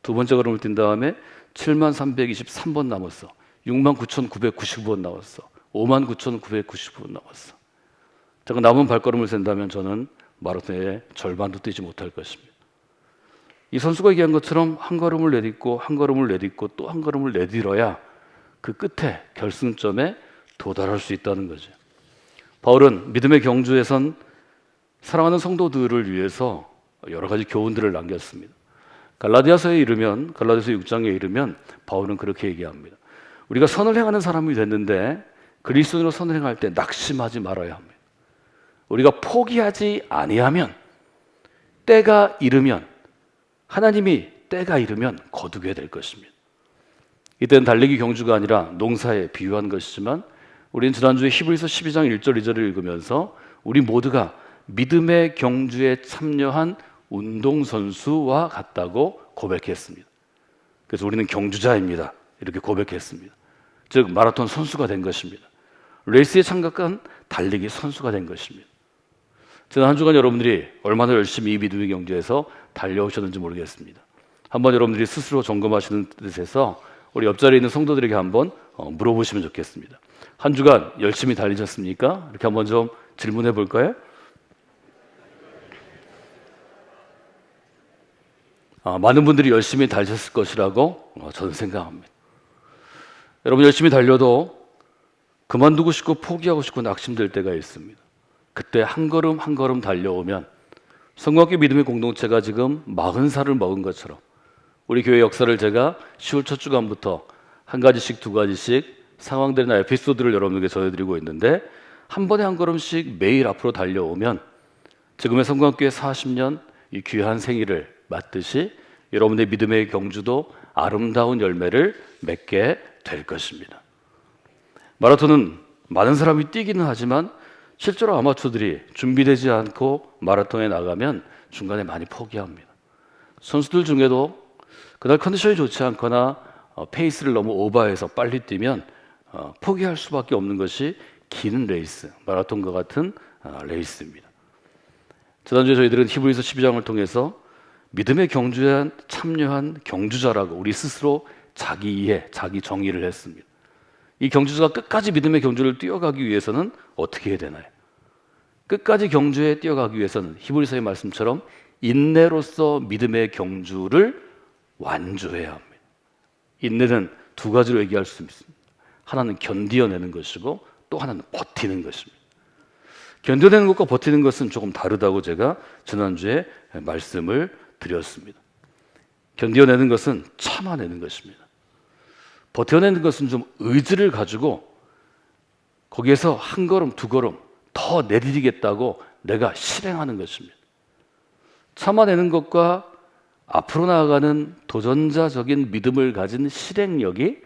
두 번째 걸음을 뛴 다음에 7323번 남았어. 69,999번 남았어. 59,999번 남았어. 제가 남은 발걸음을 센다면 저는 마라톤의 절반도 뛰지 못할 것입니다. 이 선수가 얘기한 것처럼 한 걸음을 내딛고 한 걸음을 내딛고 또 한 걸음을 내딛어야 그 끝에 결승점에 도달할 수 있다는 거죠. 바울은 믿음의 경주에선 사랑하는 성도들을 위해서 여러 가지 교훈들을 남겼습니다. 갈라디아서 6장에 이르면 바울은 그렇게 얘기합니다. 우리가 선을 행하는 사람이 됐는데 그리스도인으로 선을 행할 때 낙심하지 말아야 합니다. 우리가 포기하지 아니하면 때가 이르면 하나님이 때가 이르면 거두게 될 것입니다. 이때는 달리기 경주가 아니라 농사에 비유한 것이지만 우리는 지난주에 히브리서 12장 1절 2절을 읽으면서 우리 모두가 믿음의 경주에 참여한 운동선수와 같다고 고백했습니다. 그래서 우리는 경주자입니다. 이렇게 고백했습니다. 즉 마라톤 선수가 된 것입니다. 레이스에 참가한 달리기 선수가 된 것입니다. 지난 한 주간 여러분들이 얼마나 열심히 이 믿음의 경주에서 달려오셨는지 모르겠습니다. 한번 여러분들이 스스로 점검하시는 뜻에서 우리 옆자리에 있는 성도들에게 한번 물어보시면 좋겠습니다. 한 주간 열심히 달리셨습니까? 이렇게 한번 좀 질문해 볼까요? 많은 분들이 열심히 달리셨을 것이라고 저는 생각합니다. 여러분 열심히 달려도 그만두고 싶고 포기하고 싶고 낙심될 때가 있습니다. 그때 한 걸음 한 걸음 달려오면 성공학교 믿음의 공동체가 지금 40살을 먹은 것처럼 우리 교회 역사를 제가 10월 첫 주간부터 한 가지씩 두 가지씩 상황들이나 에피소드를 여러분에게 전해드리고 있는데 한 번에 한 걸음씩 매일 앞으로 달려오면 지금의 성공학교의 40년 이 귀한 생일을 맞듯이 여러분의 믿음의 경주도 아름다운 열매를 맺게 될 것입니다. 마라톤은 많은 사람이 뛰기는 하지만 실제로 아마추어들이 준비되지 않고 마라톤에 나가면 중간에 많이 포기합니다. 선수들 중에도 그날 컨디션이 좋지 않거나 페이스를 너무 오버해서 빨리 뛰면 포기할 수밖에 없는 것이 긴 레이스, 마라톤과 같은 레이스입니다. 지난주에 저희들은 히브리서 12장을 통해서 믿음의 경주에 참여한 경주자라고 우리 스스로 자기 이해, 자기 정의를 했습니다. 이 경주자가 끝까지 믿음의 경주를 뛰어가기 위해서는 어떻게 해야 되나요? 끝까지 경주에 뛰어가기 위해서는 히브리서의 말씀처럼 인내로서 믿음의 경주를 완주해야 합니다. 인내는 두 가지로 얘기할 수 있습니다. 하나는 견디어내는 것이고 또 하나는 버티는 것입니다. 견뎌내는 것과 버티는 것은 조금 다르다고 제가 지난주에 말씀을 드렸습니다. 견뎌내는 것은 참아내는 것입니다. 버텨내는 것은 좀 의지를 가지고 거기에서 한 걸음 두 걸음 더 내디디겠다고 내가 실행하는 것입니다. 참아내는 것과 앞으로 나아가는 도전자적인 믿음을 가진 실행력이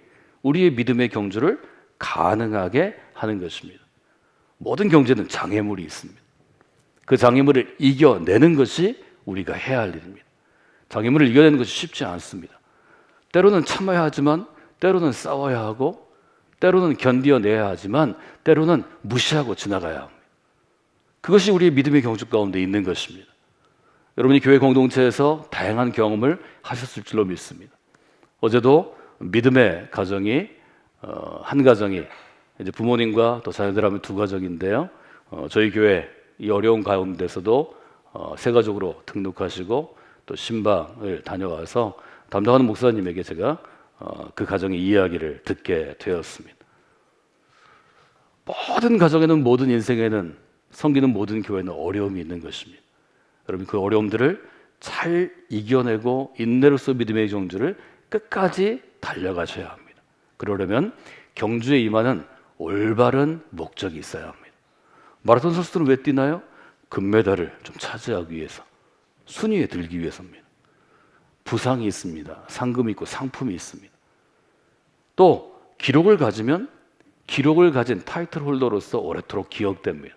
우리의 믿음의 경주를 가능하게 하는 것입니다. 모든 경제는 장애물이 있습니다. 그 장애물을 이겨내는 것이 우리가 해야 할 일입니다. 장애물을 이겨내는 것이 쉽지 않습니다. 때로는 참아야 하지만 때로는 싸워야 하고 때로는 견뎌내야 하지만 때로는 무시하고 지나가야 합니다. 그것이 우리의 믿음의 경주 가운데 있는 것입니다. 여러분이 교회 공동체에서 다양한 경험을 하셨을 줄로 믿습니다. 어제도 믿음의 가정이 한 가정이 이제 부모님과 또 자녀들 하면 두 가정인데요. 저희 교회 이 어려운 가운데서도 세 가족으로 등록하시고 또 신방을 다녀와서 담당하는 목사님에게 제가 그 가정의 이야기를 듣게 되었습니다. 모든 가정에는 모든 인생에는 섬기는 모든 교회는 어려움이 있는 것입니다. 여러분, 그 어려움들을 잘 이겨내고 인내로서 믿음의 경주를 끝까지 달려가셔야 합니다. 그러려면 경주에 임하는 올바른 목적이 있어야 합니다. 마라톤 선수들은 왜 뛰나요? 금메달을 좀 차지하기 위해서, 순위에 들기 위해서입니다. 부상이 있습니다. 상금이 있고 상품이 있습니다. 또 기록을 가지면 기록을 가진 타이틀 홀더로서 오래도록 기억됩니다.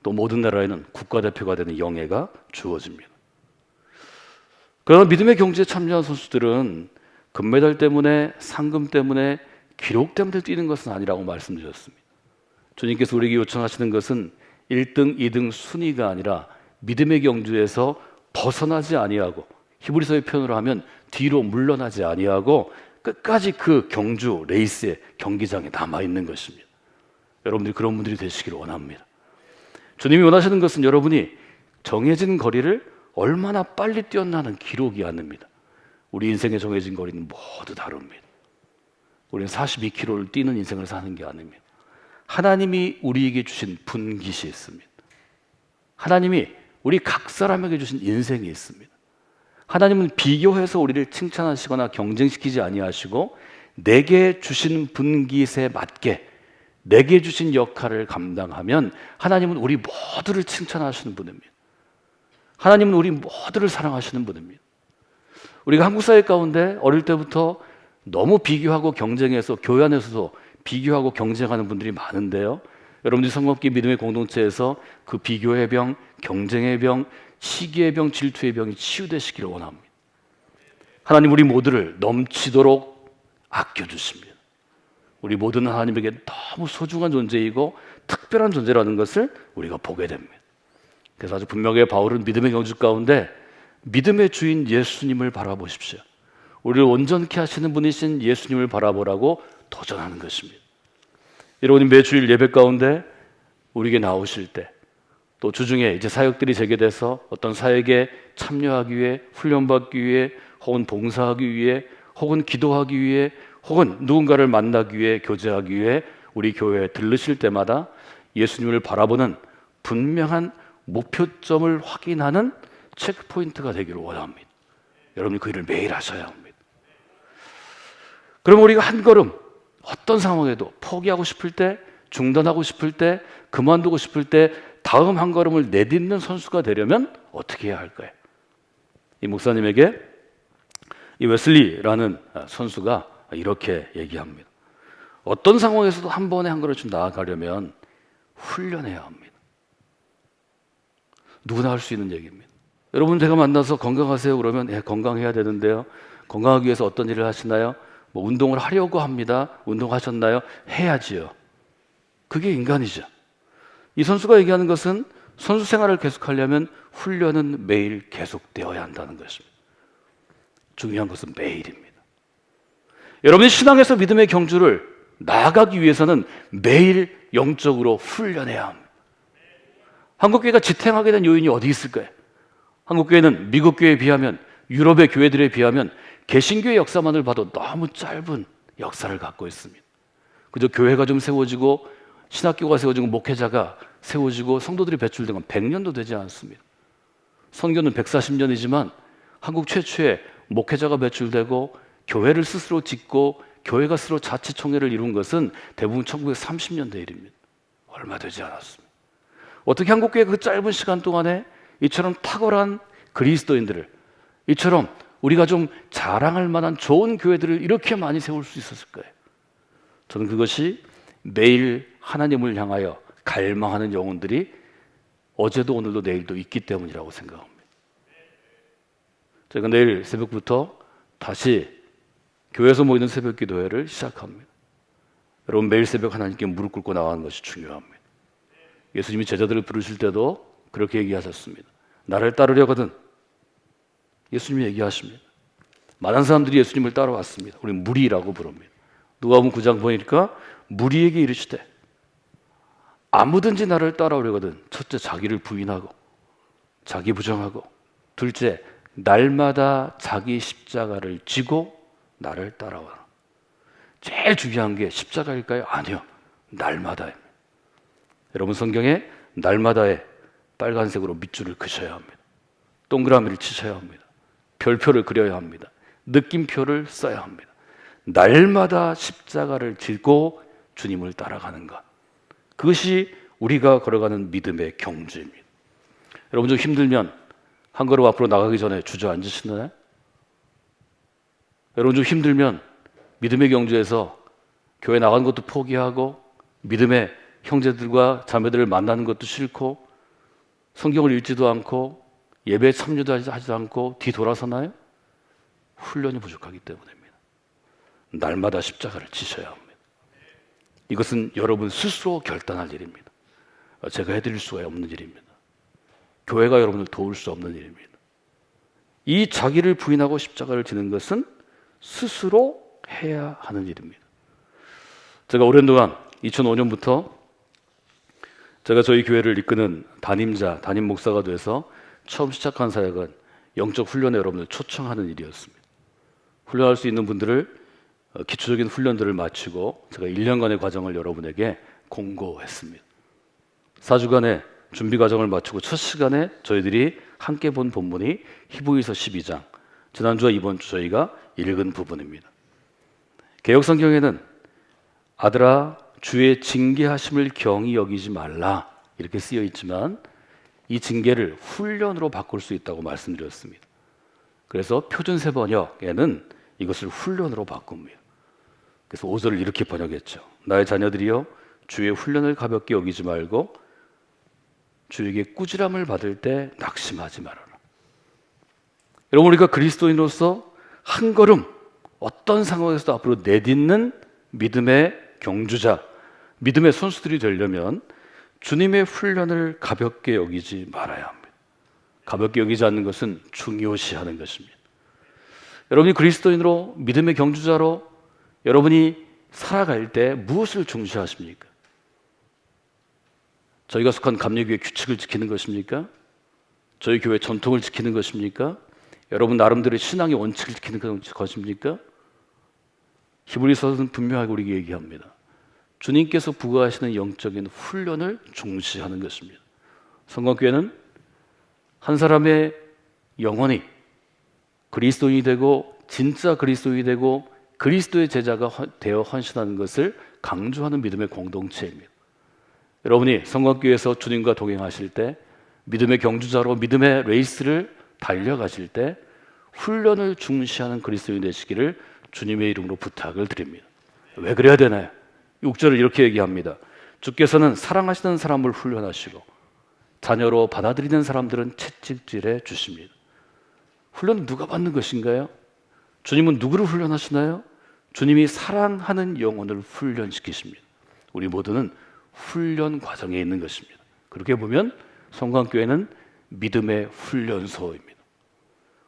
또 모든 나라에는 국가대표가 되는 영예가 주어집니다. 그러나 믿음의 경주에 참여한 선수들은 금메달 때문에, 상금 때문에, 기록 때문에 뛰는 것은 아니라고 말씀드렸습니다. 주님께서 우리에게 요청하시는 것은 1등, 2등 순위가 아니라 믿음의 경주에서 벗어나지 아니하고, 히브리서의 표현으로 하면 뒤로 물러나지 아니하고 끝까지 그 경주, 레이스의 경기장에 남아있는 것입니다. 여러분들이 그런 분들이 되시기를 원합니다. 주님이 원하시는 것은 여러분이 정해진 거리를 얼마나 빨리 뛰었나는 기록이 아닙니다. 우리 인생에 정해진 거리는 모두 다릅니다. 우리는 42km를 뛰는 인생을 사는 게 아닙니다. 하나님이 우리에게 주신 분깃이 있습니다. 하나님이 우리 각 사람에게 주신 인생이 있습니다. 하나님은 비교해서 우리를 칭찬하시거나 경쟁시키지 아니하시고 내게 주신 분깃에 맞게 내게 주신 역할을 감당하면 하나님은 우리 모두를 칭찬하시는 분입니다. 하나님은 우리 모두를 사랑하시는 분입니다. 우리가 한국 사회 가운데 어릴 때부터 너무 비교하고 경쟁해서 교회 안에서도 비교하고 경쟁하는 분들이 많은데요. 여러분들이 성경기 믿음의 공동체에서 그 비교의 병, 경쟁의 병, 시기의 병, 질투의 병이 치유되시기를 원합니다. 하나님 우리 모두를 넘치도록 아껴주십니다. 우리 모두는 하나님에게 너무 소중한 존재이고 특별한 존재라는 것을 우리가 보게 됩니다. 그래서 아주 분명하게 바울은 믿음의 경주 가운데 믿음의 주인 예수님을 바라보십시오. 우리를 온전케 하시는 분이신 예수님을 바라보라고 도전하는 것입니다. 여러분이 매주일 예배 가운데 우리에게 나오실 때, 또 주중에 이제 사역들이 재개돼서 어떤 사역에 참여하기 위해, 훈련받기 위해, 혹은 봉사하기 위해, 혹은 기도하기 위해, 혹은 누군가를 만나기 위해, 교제하기 위해 우리 교회에 들르실 때마다 예수님을 바라보는 분명한 목표점을 확인하는 체크포인트가 되기를 원합니다. 여러분이 그 일을 매일 하셔야 합니다. 그럼 우리가 한 걸음 어떤 상황에도 포기하고 싶을 때, 중단하고 싶을 때, 그만두고 싶을 때 다음 한 걸음을 내딛는 선수가 되려면 어떻게 해야 할까요? 이 목사님에게 이 웨슬리라는 선수가 이렇게 얘기합니다. 어떤 상황에서도 한 번에 한 걸음씩 나아가려면 훈련해야 합니다. 누구나 할 수 있는 얘기입니다. 여러분 제가 만나서 건강하세요 그러면 건강해야 되는데요. 건강하기 위해서 어떤 일을 하시나요? 뭐 운동을 하려고 합니다. 운동하셨나요? 해야지요. 그게 인간이죠. 이 선수가 얘기하는 것은 선수 생활을 계속하려면 훈련은 매일 계속되어야 한다는 것입니다. 중요한 것은 매일입니다. 여러분이 신앙에서 믿음의 경주를 나아가기 위해서는 매일 영적으로 훈련해야 합니다. 한국교회가 지탱하게 된 요인이 어디 있을까요? 한국교회는 미국 교회에 비하면, 유럽의 교회들에 비하면 개신교의 역사만을 봐도 너무 짧은 역사를 갖고 있습니다. 그저 교회가 좀 세워지고 신학교가 세워지고 목회자가 세워지고 성도들이 배출된 건 100년도 되지 않습니다. 선교는 140년이지만 한국 최초의 목회자가 배출되고 교회를 스스로 짓고 교회가 스스로 자치총회를 이룬 것은 대부분 1930년대 일입니다. 얼마 되지 않았습니다. 어떻게 한국교회가 그 짧은 시간 동안에 이처럼 탁월한 그리스도인들을, 이처럼 우리가 좀 자랑할 만한 좋은 교회들을 이렇게 많이 세울 수 있었을까요? 저는 그것이 매일 하나님을 향하여 갈망하는 영혼들이 어제도 오늘도 내일도 있기 때문이라고 생각합니다. 제가 내일 새벽부터 다시 교회에서 모이는 새벽 기도회를 시작합니다. 여러분 매일 새벽 하나님께 무릎 꿇고 나가는 것이 중요합니다. 예수님이 제자들을 부르실 때도 그렇게 얘기하셨습니다. 나를 따르려거든. 예수님이 얘기하십니다. 많은 사람들이 예수님을 따라왔습니다. 우리는 무리라고 부릅니다. 누가복음 9장 보니까 무리에게 이르시되 아무든지 나를 따라오려거든 첫째 자기를 부인하고 자기 부정하고 둘째 날마다 자기 십자가를 지고 나를 따라와라. 제일 중요한 게 십자가일까요? 아니요. 날마다입니다. 여러분 성경에 날마다의 빨간색으로 밑줄을 그셔야 합니다. 동그라미를 치셔야 합니다. 별표를 그려야 합니다. 느낌표를 써야 합니다. 날마다 십자가를 지고 주님을 따라가는 것. 그것이 우리가 걸어가는 믿음의 경주입니다. 여러분 좀 힘들면 한 걸음 앞으로 나가기 전에 주저앉으시나요? 여러분 좀 힘들면 믿음의 경주에서 교회 나가는 것도 포기하고 믿음의 형제들과 자매들을 만나는 것도 싫고 성경을 읽지도 않고 예배에 참여도 하지도 않고 뒤돌아서나요? 훈련이 부족하기 때문입니다. 날마다 십자가를 지셔야 합니다. 이것은 여러분 스스로 결단할 일입니다. 제가 해드릴 수가 없는 일입니다. 교회가 여러분을 도울 수 없는 일입니다. 이 자기를 부인하고 십자가를 지는 것은 스스로 해야 하는 일입니다. 제가 오랜 동안 2005년부터 제가 저희 교회를 이끄는 담임 목사가 돼서 처음 시작한 사역은 영적 훈련에 여러분을 초청하는 일이었습니다. 훈련할 수 있는 분들을 기초적인 훈련들을 마치고 제가 1년간의 과정을 여러분에게 공고했습니다. 4주간의 준비 과정을 마치고 첫 시간에 저희들이 함께 본 본문이 히브리서 12장, 지난주와 이번 주 저희가 읽은 부분입니다. 개역 성경에는 아들아 주의 징계하심을 경히 여기지 말라 이렇게 쓰여 있지만 이 징계를 훈련으로 바꿀 수 있다고 말씀드렸습니다. 그래서 표준세 번역에는 이것을 훈련으로 바꿉니다. 그래서 5절을 이렇게 번역했죠. 나의 자녀들이여 주의 훈련을 가볍게 여기지 말고 주에게 꾸지람을 받을 때 낙심하지 말아라. 여러분 우리가 그리스도인으로서 한 걸음 어떤 상황에서도 앞으로 내딛는 믿음의 경주자, 믿음의 선수들이 되려면 주님의 훈련을 가볍게 여기지 말아야 합니다. 가볍게 여기지 않는 것은 중요시하는 것입니다. 여러분이 그리스도인으로 믿음의 경주자로 여러분이 살아갈 때 무엇을 중시하십니까? 저희가 속한 감리교회 규칙을 지키는 것입니까? 저희 교회 전통을 지키는 것입니까? 여러분 나름대로의 신앙의 원칙을 지키는 것입니까? 히브리서는 분명하게 우리에게 얘기합니다. 주님께서 부과하시는 영적인 훈련을 중시하는 것입니다. 성광교회는 한 사람의 영혼이 그리스도인이 되고 진짜 그리스도인이 되고 그리스도의 제자가 되어 헌신하는 것을 강조하는 믿음의 공동체입니다. 여러분이 성광교회에서 주님과 동행하실 때 믿음의 경주자로 믿음의 레이스를 달려가실 때 훈련을 중시하는 그리스도인 되시기를 주님의 이름으로 부탁을 드립니다. 왜 그래야 되나요? 6절을 이렇게 얘기합니다. 주께서는 사랑하시는 사람을 훈련하시고 자녀로 받아들이는 사람들은 채찍질해 주십니다. 훈련은 누가 받는 것인가요? 주님은 누구를 훈련하시나요? 주님이 사랑하는 영혼을 훈련시키십니다. 우리 모두는 훈련 과정에 있는 것입니다. 그렇게 보면 성광교회는 믿음의 훈련소입니다.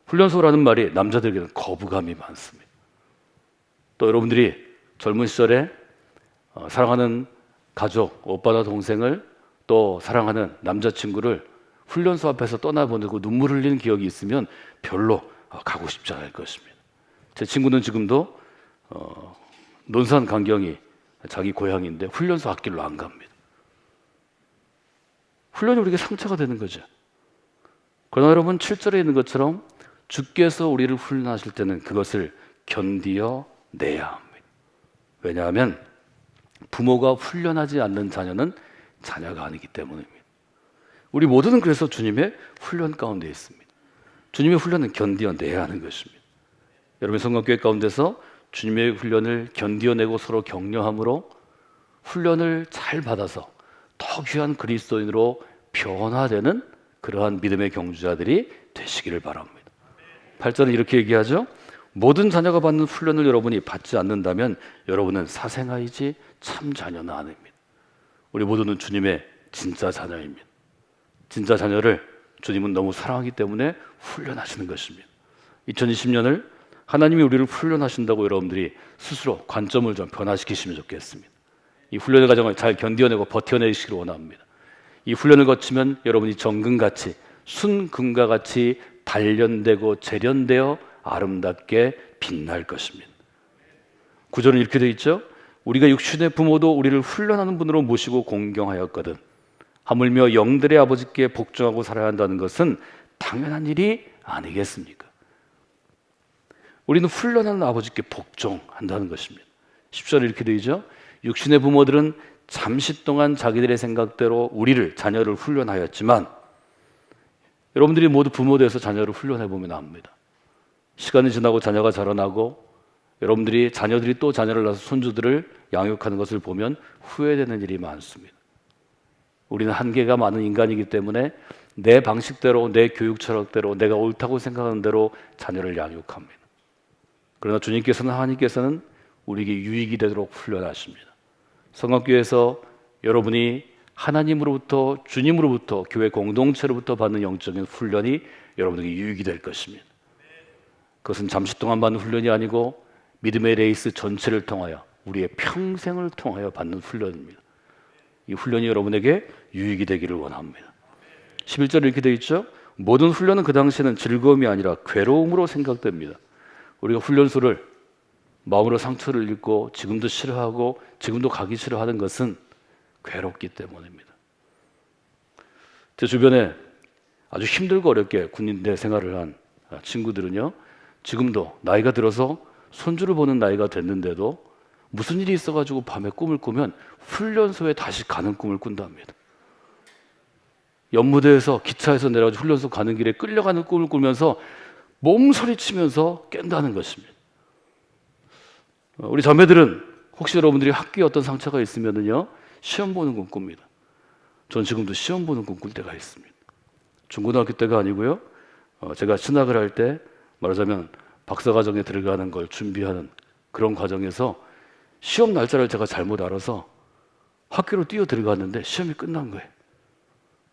훈련소라는 말이 남자들에게는 거부감이 많습니다. 또 여러분들이 젊은 시절에 사랑하는 가족, 오빠나 동생을 또 사랑하는 남자친구를 훈련소 앞에서 떠나보내고 눈물 흘리는 기억이 있으면 별로 가고 싶지 않을 것입니다. 제 친구는 지금도 논산 강경이 자기 고향인데 훈련소 앞길로 안 갑니다. 훈련이 우리에게 상처가 되는 거죠. 그러나 여러분 7절에 있는 것처럼 주께서 우리를 훈련하실 때는 그것을 견디어 내야 합니다. 왜냐하면 부모가 훈련하지 않는 자녀는 자녀가 아니기 때문입니다. 우리 모두는 그래서 주님의 훈련 가운데 있습니다. 주님의 훈련은 견디어내야 하는 것입니다. 여러분 성광교회 가운데서 주님의 훈련을 견디어내고 서로 격려함으로 훈련을 잘 받아서 더 귀한 그리스도인으로 변화되는 그러한 믿음의 경주자들이 되시기를 바랍니다. 8절은 이렇게 얘기하죠. 모든 자녀가 받는 훈련을 여러분이 받지 않는다면 여러분은 사생아이지 참 자녀는 아닙니다. 우리 모두는 주님의 진짜 자녀입니다. 진짜 자녀를 주님은 너무 사랑하기 때문에 훈련하시는 것입니다. 2020년을 하나님이 우리를 훈련하신다고 여러분들이 스스로 관점을 좀 변화시키시면 좋겠습니다. 이 훈련의 과정을 잘 견뎌내고 버텨내시기를 원합니다. 이 훈련을 거치면 여러분이 정금같이 순금과 같이 단련되고 재련되어 아름답게 빛날 것입니다. 9절은 이렇게 되어 있죠. 우리가 육신의 부모도 우리를 훈련하는 분으로 모시고 공경하였거든 하물며 영들의 아버지께 복종하고 살아야 한다는 것은 당연한 일이 아니겠습니까? 우리는 훈련하는 아버지께 복종한다는 것입니다. 10절에 이렇게 되어 있죠. 육신의 부모들은 잠시 동안 자기들의 생각대로 우리를, 자녀를 훈련하였지만 여러분들이 모두 부모 되어서 자녀를 훈련해 보면 압니다. 시간이 지나고 자녀가 자라나고 여러분들이 자녀들이 또 자녀를 낳아서 손주들을 양육하는 것을 보면 후회되는 일이 많습니다. 우리는 한계가 많은 인간이기 때문에 내 방식대로, 내 교육 철학대로, 내가 옳다고 생각하는 대로 자녀를 양육합니다. 그러나 주님께서는, 하나님께서는 우리에게 유익이 되도록 훈련하십니다. 성악교회에서 여러분이 하나님으로부터, 주님으로부터, 교회 공동체로부터 받는 영적인 훈련이 여러분에게 유익이 될 것입니다. 그것은 잠시 동안 받는 훈련이 아니고 믿음의 레이스 전체를 통하여, 우리의 평생을 통하여 받는 훈련입니다. 이 훈련이 여러분에게 유익이 되기를 원합니다. 11절에 이렇게 되어 있죠. 모든 훈련은 그 당시에는 즐거움이 아니라 괴로움으로 생각됩니다. 우리가 훈련소를 마음으로 상처를 입고 지금도 싫어하고 지금도 가기 싫어하는 것은 괴롭기 때문입니다. 제 주변에 아주 힘들고 어렵게 군인대 생활을 한 친구들은요, 지금도 나이가 들어서 손주를 보는 나이가 됐는데도 무슨 일이 있어가지고 밤에 꿈을 꾸면 훈련소에 다시 가는 꿈을 꾼답니다. 연무대에서 기차에서 내려가지고 훈련소 가는 길에 끌려가는 꿈을 꾸면서 몸소리치면서 깬다는 것입니다. 우리 자매들은 혹시 여러분들이 학교에 어떤 상처가 있으면요, 시험 보는 꿈 꿉니다. 전 지금도 시험 보는 꿈 꿀 때가 있습니다. 중고등학교 때가 아니고요, 제가 신학을 할 때 말하자면 박사과정에 들어가는 걸 준비하는 그런 과정에서 시험 날짜를 제가 잘못 알아서 학교로 뛰어 들어갔는데 시험이 끝난 거예요.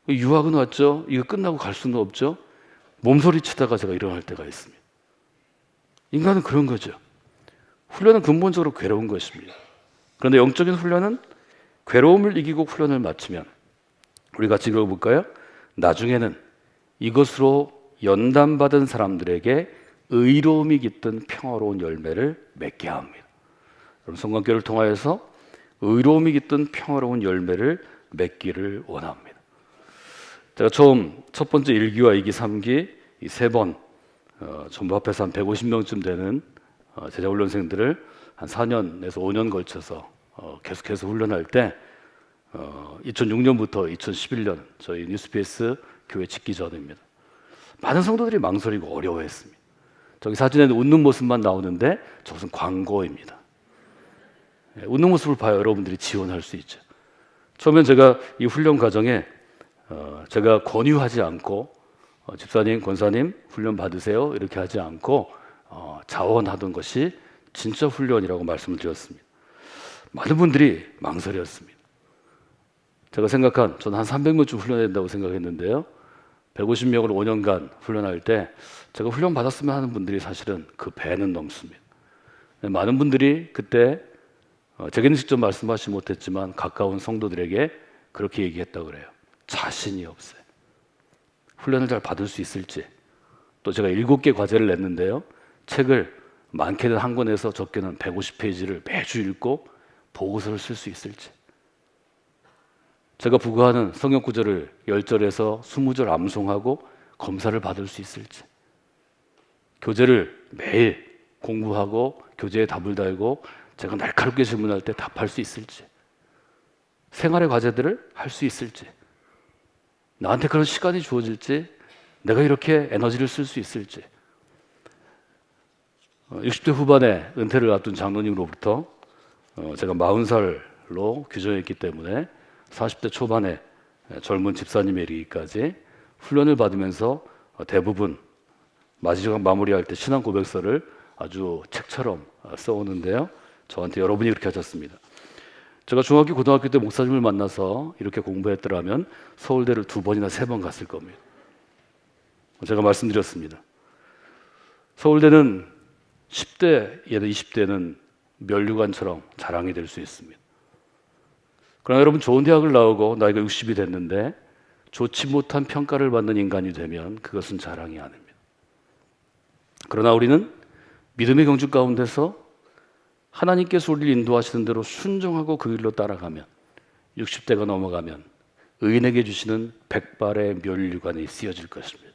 유학은 왔죠. 이거 끝나고 갈 수는 없죠. 몸소리 치다가 제가 일어날 때가 있습니다. 인간은 그런 거죠. 훈련은 근본적으로 괴로운 것입니다. 그런데 영적인 훈련은 괴로움을 이기고 훈련을 마치면, 우리 같이 읽어볼까요? 나중에는 이것으로 연단받은 사람들에게 의로움이 깃든 평화로운 열매를 맺게 합니다. 그럼 성관계를 통하여서 의로움이 깃든 평화로운 열매를 맺기를 원합니다. 제가 처음 첫 번째 1기와 2기, 3기 이 세 번 전부 합해서 한 150명쯤 되는 제자훈련생들을 한 4년에서 5년 걸쳐서 계속해서 훈련할 때 2006년부터 2011년 저희 뉴스페이스 교회 짓기 전입니다. 많은 성도들이 망설이고 어려워했습니다. 저기 사진에는 웃는 모습만 나오는데 저것은 광고입니다. 웃는 모습을 봐야 여러분들이 지원할 수 있죠. 처음엔 제가 이 훈련 과정에 제가 권유하지 않고 집사님, 권사님 훈련 받으세요 이렇게 하지 않고 자원하던 것이 진짜 훈련이라고 말씀을 드렸습니다. 많은 분들이 망설였습니다. 제가 생각한, 저는 한 300명쯤 훈련해야 된다고 생각했는데요, 150명을 5년간 훈련할 때 제가 훈련 받았으면 하는 분들이 사실은 그 배는 넘습니다. 많은 분들이 그때 제게는 직접 말씀하지 못했지만 가까운 성도들에게 그렇게 얘기했다고 그래요. 자신이 없어요. 훈련을 잘 받을 수 있을지. 또 제가 7개 과제를 냈는데요, 책을 많게는 한 권에서 적게는 150페이지를 매주 읽고 보고서를 쓸 수 있을지, 제가 부과하는 성경 구절을 10절에서 20절 암송하고 검사를 받을 수 있을지, 교재를 매일 공부하고 교재에 답을 달고 제가 날카롭게 질문할 때 답할 수 있을지, 생활의 과제들을 할 수 있을지, 나한테 그런 시간이 주어질지, 내가 이렇게 에너지를 쓸 수 있을지. 60대 후반에 은퇴를 앞둔 장로님으로부터 제가 40살로 규정했기 때문에 40대 초반에 젊은 집사님에 이르기까지 훈련을 받으면서 대부분 마지막 마무리할 때 신앙 고백서를 아주 책처럼 써오는데요, 저한테 여러분이 그렇게 하셨습니다. 제가 중학교, 고등학교 때 목사님을 만나서 이렇게 공부했더라면 서울대를 2번이나 3번 갔을 겁니다. 제가 말씀드렸습니다. 서울대는 10대, 얘는 20대는 면류관처럼 자랑이 될 수 있습니다. 그러나 여러분, 좋은 대학을 나오고 나이가 60이 됐는데 좋지 못한 평가를 받는 인간이 되면 그것은 자랑이 아닙니다. 그러나 우리는 믿음의 경주 가운데서 하나님께서 우리를 인도하시는 대로 순종하고 그 길로 따라가면 60대가 넘어가면 의인에게 주시는 백발의 면류관이 씌어질 것입니다.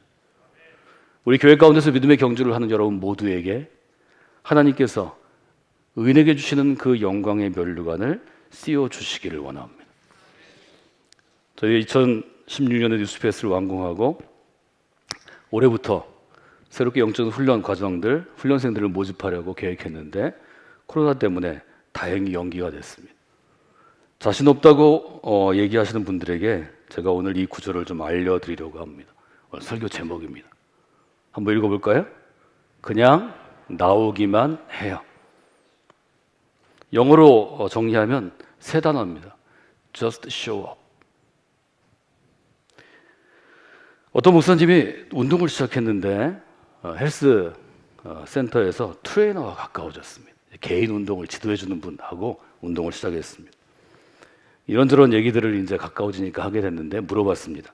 우리 교회 가운데서 믿음의 경주를 하는 여러분 모두에게 하나님께서 의인에게 주시는 그 영광의 면류관을 씌워 주시기를 원합니다. 저희 2016년에 뉴스패스를 완공하고 올해부터 새롭게 영적 훈련 과정들, 훈련생들을 모집하려고 계획했는데 코로나 때문에 다행히 연기가 됐습니다. 자신 없다고 얘기하시는 분들에게 제가 오늘 이 구절을 좀 알려드리려고 합니다. 오늘 설교 제목입니다. 한번 읽어볼까요? 그냥 나오기만 해요. 영어로 정리하면 세 단어입니다. Just show up. 어떤 목사님이 운동을 시작했는데 헬스 센터에서 트레이너와 가까워졌습니다. 개인 운동을 지도해주는 분하고 운동을 시작했습니다. 이런저런 얘기들을 이제 가까워지니까 하게 됐는데 물어봤습니다.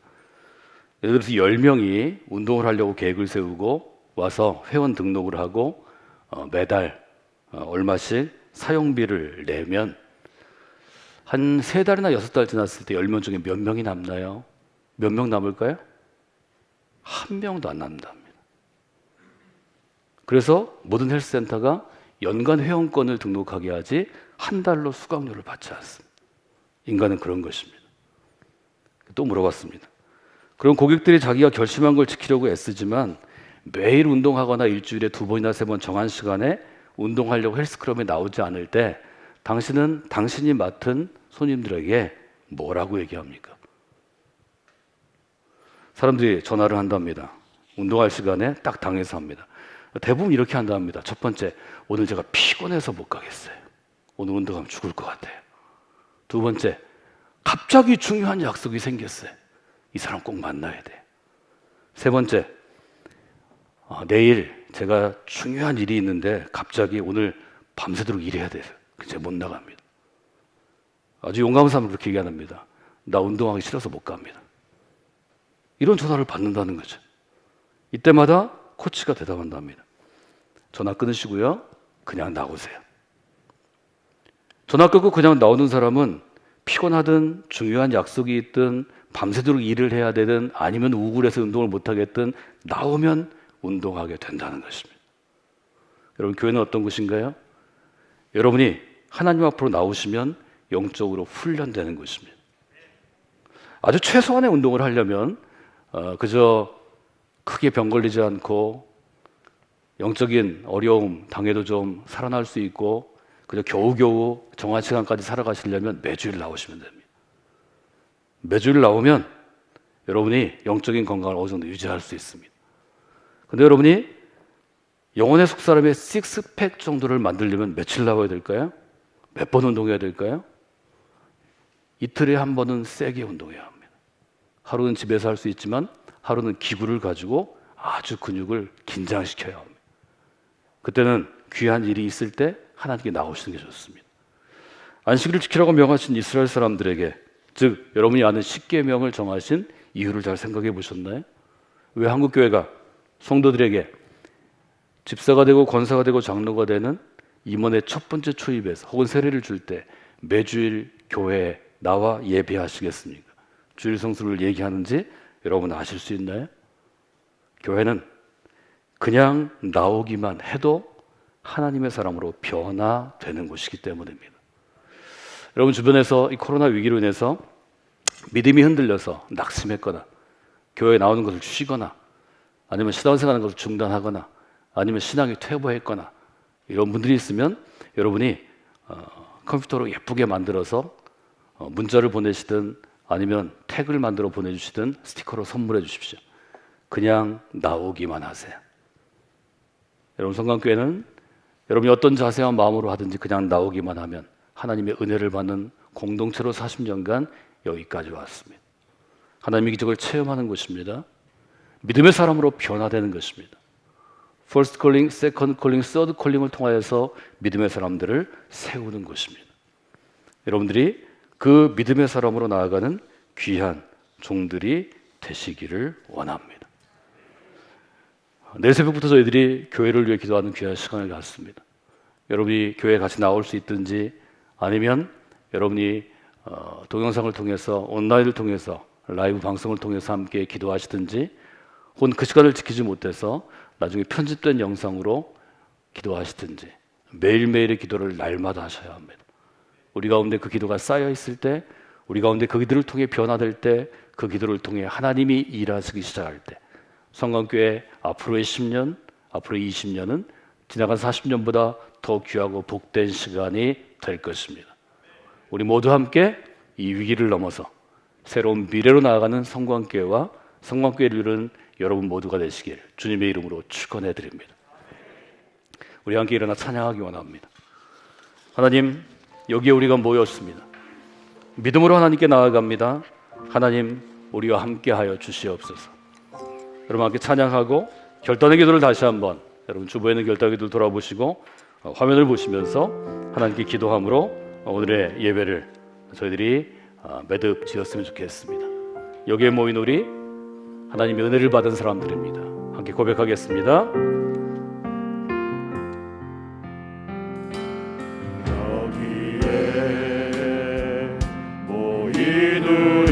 예를 들어서 10명이 운동을 하려고 계획을 세우고 와서 회원 등록을 하고 매달 얼마씩 사용비를 내면 한 3달이나 6달 지났을 때 10명 중에 몇 명이 남나요? 몇 명 남을까요? 1명도 안 남답니다. 그래서 모든 헬스센터가 연간 회원권을 등록하게 하지 한 달로 수강료를 받지 않습니다. 인간은 그런 것입니다. 또 물어봤습니다. 그럼 고객들이 자기가 결심한 걸 지키려고 애쓰지만 매일 운동하거나 일주일에 2번이나 3번 정한 시간에 운동하려고 헬스클럽에 나오지 않을 때 당신은 당신이 맡은 손님들에게 뭐라고 얘기합니까? 사람들이 전화를 한답니다. 운동할 시간에 딱 당해서 합니다. 대부분 이렇게 한답니다. 첫 번째, 오늘 제가 피곤해서 못 가겠어요. 오늘 운동하면 죽을 것 같아요. 두 번째, 갑자기 중요한 약속이 생겼어요. 이 사람 꼭 만나야 돼. 세 번째, 내일 제가 중요한 일이 있는데 갑자기 오늘 밤새도록 일해야 돼서 제가 못 나갑니다. 아주 용감한 사람은 그렇게 얘기 안 합니다. 나 운동하기 싫어서 못 갑니다. 이런 전화를 받는다는 거죠. 이때마다 코치가 대답한답니다. 전화 끊으시고요. 그냥 나오세요. 전화 끊고 그냥 나오는 사람은 피곤하든 중요한 약속이 있든 밤새도록 일을 해야 되든 아니면 우울해서 운동을 못하겠든 나오면 운동하게 된다는 것입니다. 여러분, 교회는 어떤 곳인가요? 여러분이 하나님 앞으로 나오시면 영적으로 훈련되는 곳입니다. 아주 최소한의 운동을 하려면 그저 크게 병 걸리지 않고 영적인 어려움 당해도 좀 살아날 수 있고 그저 겨우겨우 정한 시간까지 살아가시려면 매주일 나오시면 됩니다. 매주일 나오면 여러분이 영적인 건강을 어느 정도 유지할 수 있습니다. 근데 여러분이 영혼의 속사람의 식스팩 정도를 만들려면 며칠 나와야 될까요? 몇 번 운동해야 될까요? 이틀에 한 번은 세게 운동해야 합니다. 하루는 집에서 할 수 있지만 하루는 기구를 가지고 아주 근육을 긴장시켜야 합니다. 그때는 귀한 일이 있을 때 하나님께 나오시는 게 좋습니다. 안식일을 지키라고 명하신 이스라엘 사람들에게, 즉 여러분이 아는 십계명을 정하신 이유를 잘 생각해 보셨나요? 왜 한국교회가 성도들에게 집사가 되고 권사가 되고 장로가 되는 임원의 첫 번째 초입에서 혹은 세례를 줄 때 매주일 교회에 나와 예배하시겠습니까? 주일 성수를 얘기하는지 여러분 아실 수 있나요? 교회는 그냥 나오기만 해도 하나님의 사람으로 변화되는 곳이기 때문입니다. 여러분 주변에서 이 코로나 위기로 인해서 믿음이 흔들려서 낙심했거나 교회에 나오는 것을 쉬거나 아니면 신앙생활하는 것을 중단하거나 아니면 신앙이 퇴보했거나 이런 분들이 있으면 여러분이 컴퓨터로 예쁘게 만들어서 문자를 보내시든 아니면 태그를 만들어 보내주시든 스티커로 선물해 주십시오. 그냥 나오기만 하세요. 여러분 성강교회는 여러분이 어떤 자세와 마음으로 하든지 그냥 나오기만 하면 하나님의 은혜를 받는 공동체로 40년간 여기까지 왔습니다. 하나님의 기적을 체험하는 것입니다. 믿음의 사람으로 변화되는 것입니다. First calling, second calling, third calling을 통하여서 믿음의 사람들을 세우는 것입니다. 여러분들이 그 믿음의 사람으로 나아가는 귀한 종들이 되시기를 원합니다. 내일 새벽부터 저희들이 교회를 위해 기도하는 귀한 시간을 갖습니다. 여러분이 교회에 같이 나올 수 있든지 아니면 여러분이 동영상을 통해서 온라인을 통해서 라이브 방송을 통해서 함께 기도하시든지 혹은 그 시간을 지키지 못해서 나중에 편집된 영상으로 기도하시든지 매일매일의 기도를 날마다 하셔야 합니다. 우리 가운데 그 기도가 쌓여 있을 때, 우리 가운데 그 기도를 통해 변화될 때, 그 기도를 통해 하나님이 일하시기 시작할 때 성광교회 앞으로의 10년, 앞으로의 20년은 지나간 40년보다 더 귀하고 복된 시간이 될 것입니다. 우리 모두 함께 이 위기를 넘어서 새로운 미래로 나아가는 성광교회와 성광교회를 이루는 여러분 모두가 되시길 주님의 이름으로 축원해 드립니다. 우리 함께 일어나 찬양하기 원합니다. 하나님, 여기에 우리가 모였습니다. 믿음으로 하나님께 나아갑니다. 하나님, 우리와 함께하여 주시옵소서. 여러분 함께 찬양하고 결단의 기도를 다시 한번 여러분 주부에 있는 결단의 기도를 돌아보시고 화면을 보시면서 하나님께 기도함으로 오늘의 예배를 저희들이 매듭 지었으면 좋겠습니다. 여기에 모인 우리 하나님의 은혜를 받은 사람들입니다. 함께 고백하겠습니다. 여기에 모인 우리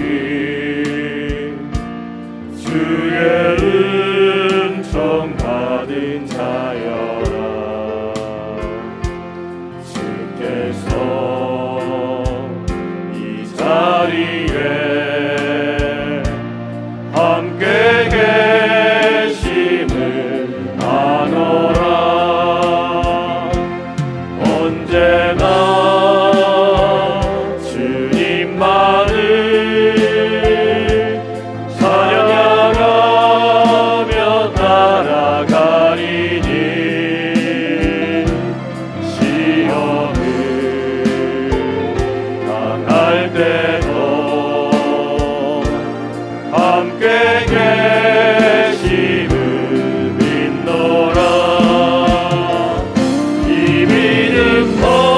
주의 은총 받은 자여라. 주께서 이 자리에 함께 계심을 아노라. 언제나 주님만을 찬양하며 따라가리니 시험을 당할 때도 함께 계심을 믿노라. 이 믿음 거룩으세라.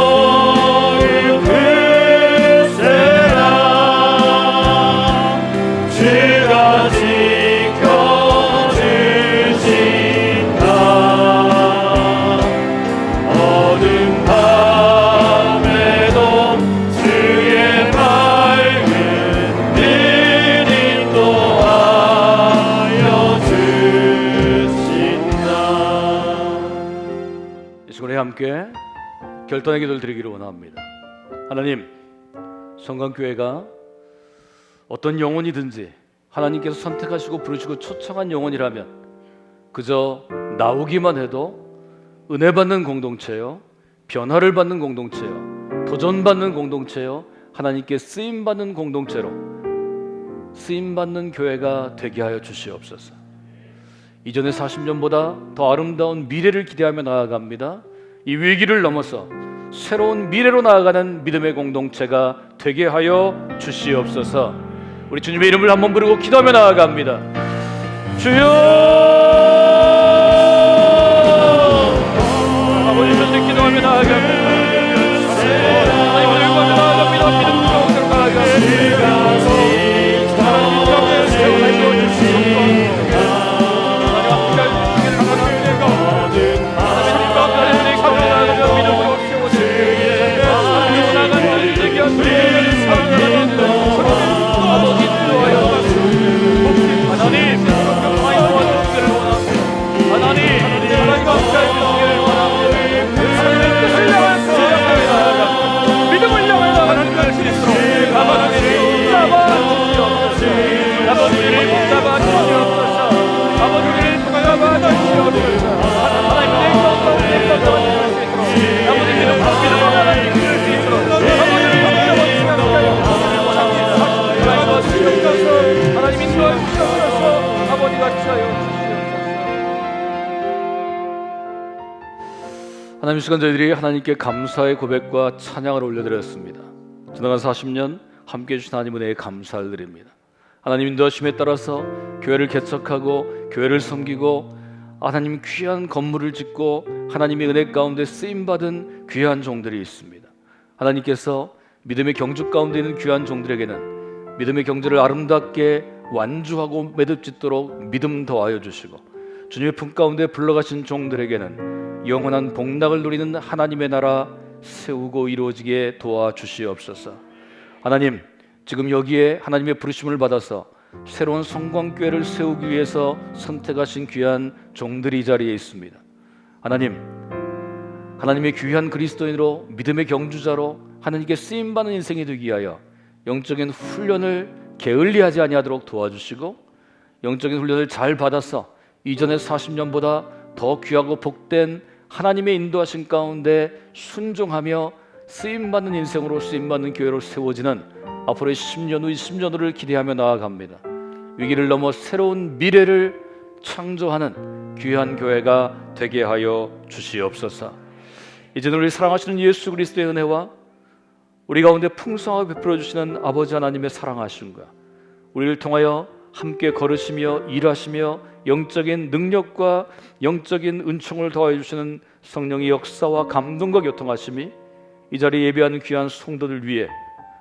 주가 지켜주신다. 어둠 밤에도 주의 밝은 빛 인도하여 주신다. 이 시간에 함께 결단의 기도를 드리기를 원합니다. 하나님, 성광교회가 어떤 영혼이든지 하나님께서 선택하시고 부르시고 초청한 영혼이라면 그저 나오기만 해도 은혜 받는 공동체요, 변화를 받는 공동체요, 도전받는 공동체요, 하나님께 쓰임받는 공동체로 쓰임받는 교회가 되게 하여 주시옵소서. 이전의 40년보다 더 아름다운 미래를 기대하며 나아갑니다. 이 위기를 넘어서 새로운 미래로 나아가는 믿음의 공동체가 되게 하여 주시옵소서. 우리 주님의 이름을 한번 부르고 기도하며 나아갑니다. 주여, 아버지 전에 기도하며 나아갑니다. 하나님을 의구하며 나아갑니다. 믿음 가운데로 나아갑니다. 하나님 가운데 세워주시옵소서. 하나님, 시간 저희들이 하나님께 감사의 고백과 찬양을 올려드렸습니다. 지나간 40년 함께해 주신 하나님 은혜에 감사를 드립니다. 하나님 인도하심에 따라서 교회를 개척하고 교회를 섬기고 하나님 귀한 건물을 짓고 하나님의 은혜 가운데 쓰임받은 귀한 종들이 있습니다. 하나님께서 믿음의 경주 가운데 있는 귀한 종들에게는 믿음의 경주를 아름답게 완주하고 매듭짓도록 믿음 더하여 주시고, 주님의 품 가운데 불러가신 종들에게는 영원한 복락을 누리는 하나님의 나라 세우고 이루어지게 도와주시옵소서. 하나님, 지금 여기에 하나님의 부르심을 받아서 새로운 성광교회를 세우기 위해서 선택하신 귀한 종들이 이 자리에 있습니다. 하나님, 하나님의 귀한 그리스도인으로 믿음의 경주자로 하나님께 쓰임받는 인생이 되기 위하여 영적인 훈련을 게을리하지 아니하도록 도와주시고, 영적인 훈련을 잘 받아서 이전의 40년보다 더 귀하고 복된 하나님의 인도하신 가운데 순종하며 쓰임받는 인생으로 쓰임받는 교회로 세워지는 앞으로의 10년 후 20년 후를 기대하며 나아갑니다. 위기를 넘어 새로운 미래를 창조하는 귀한 교회가 되게 하여 주시옵소서. 이제는 우리 사랑하시는 예수 그리스도의 은혜와 우리 가운데 풍성하게 베풀어 주시는 아버지 하나님의 사랑하심과 우리를 통하여 함께 걸으시며 일하시며 영적인 능력과 영적인 은총을 더하여 주시는 성령의 역사와 감동과 교통하심이 이 자리에 예배하는 귀한 성도들 위해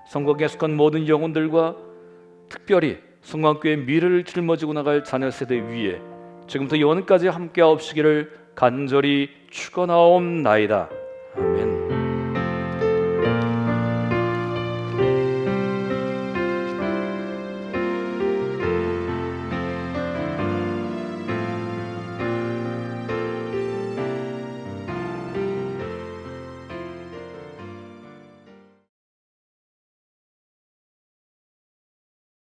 성곽에 속한 모든 영혼들과 특별히 성광교회의 미래를 짊어지고 나갈 자녀 세대 위에 지금부터 영원까지 함께 하옵시기를 간절히 축원하옵나이다. 아멘.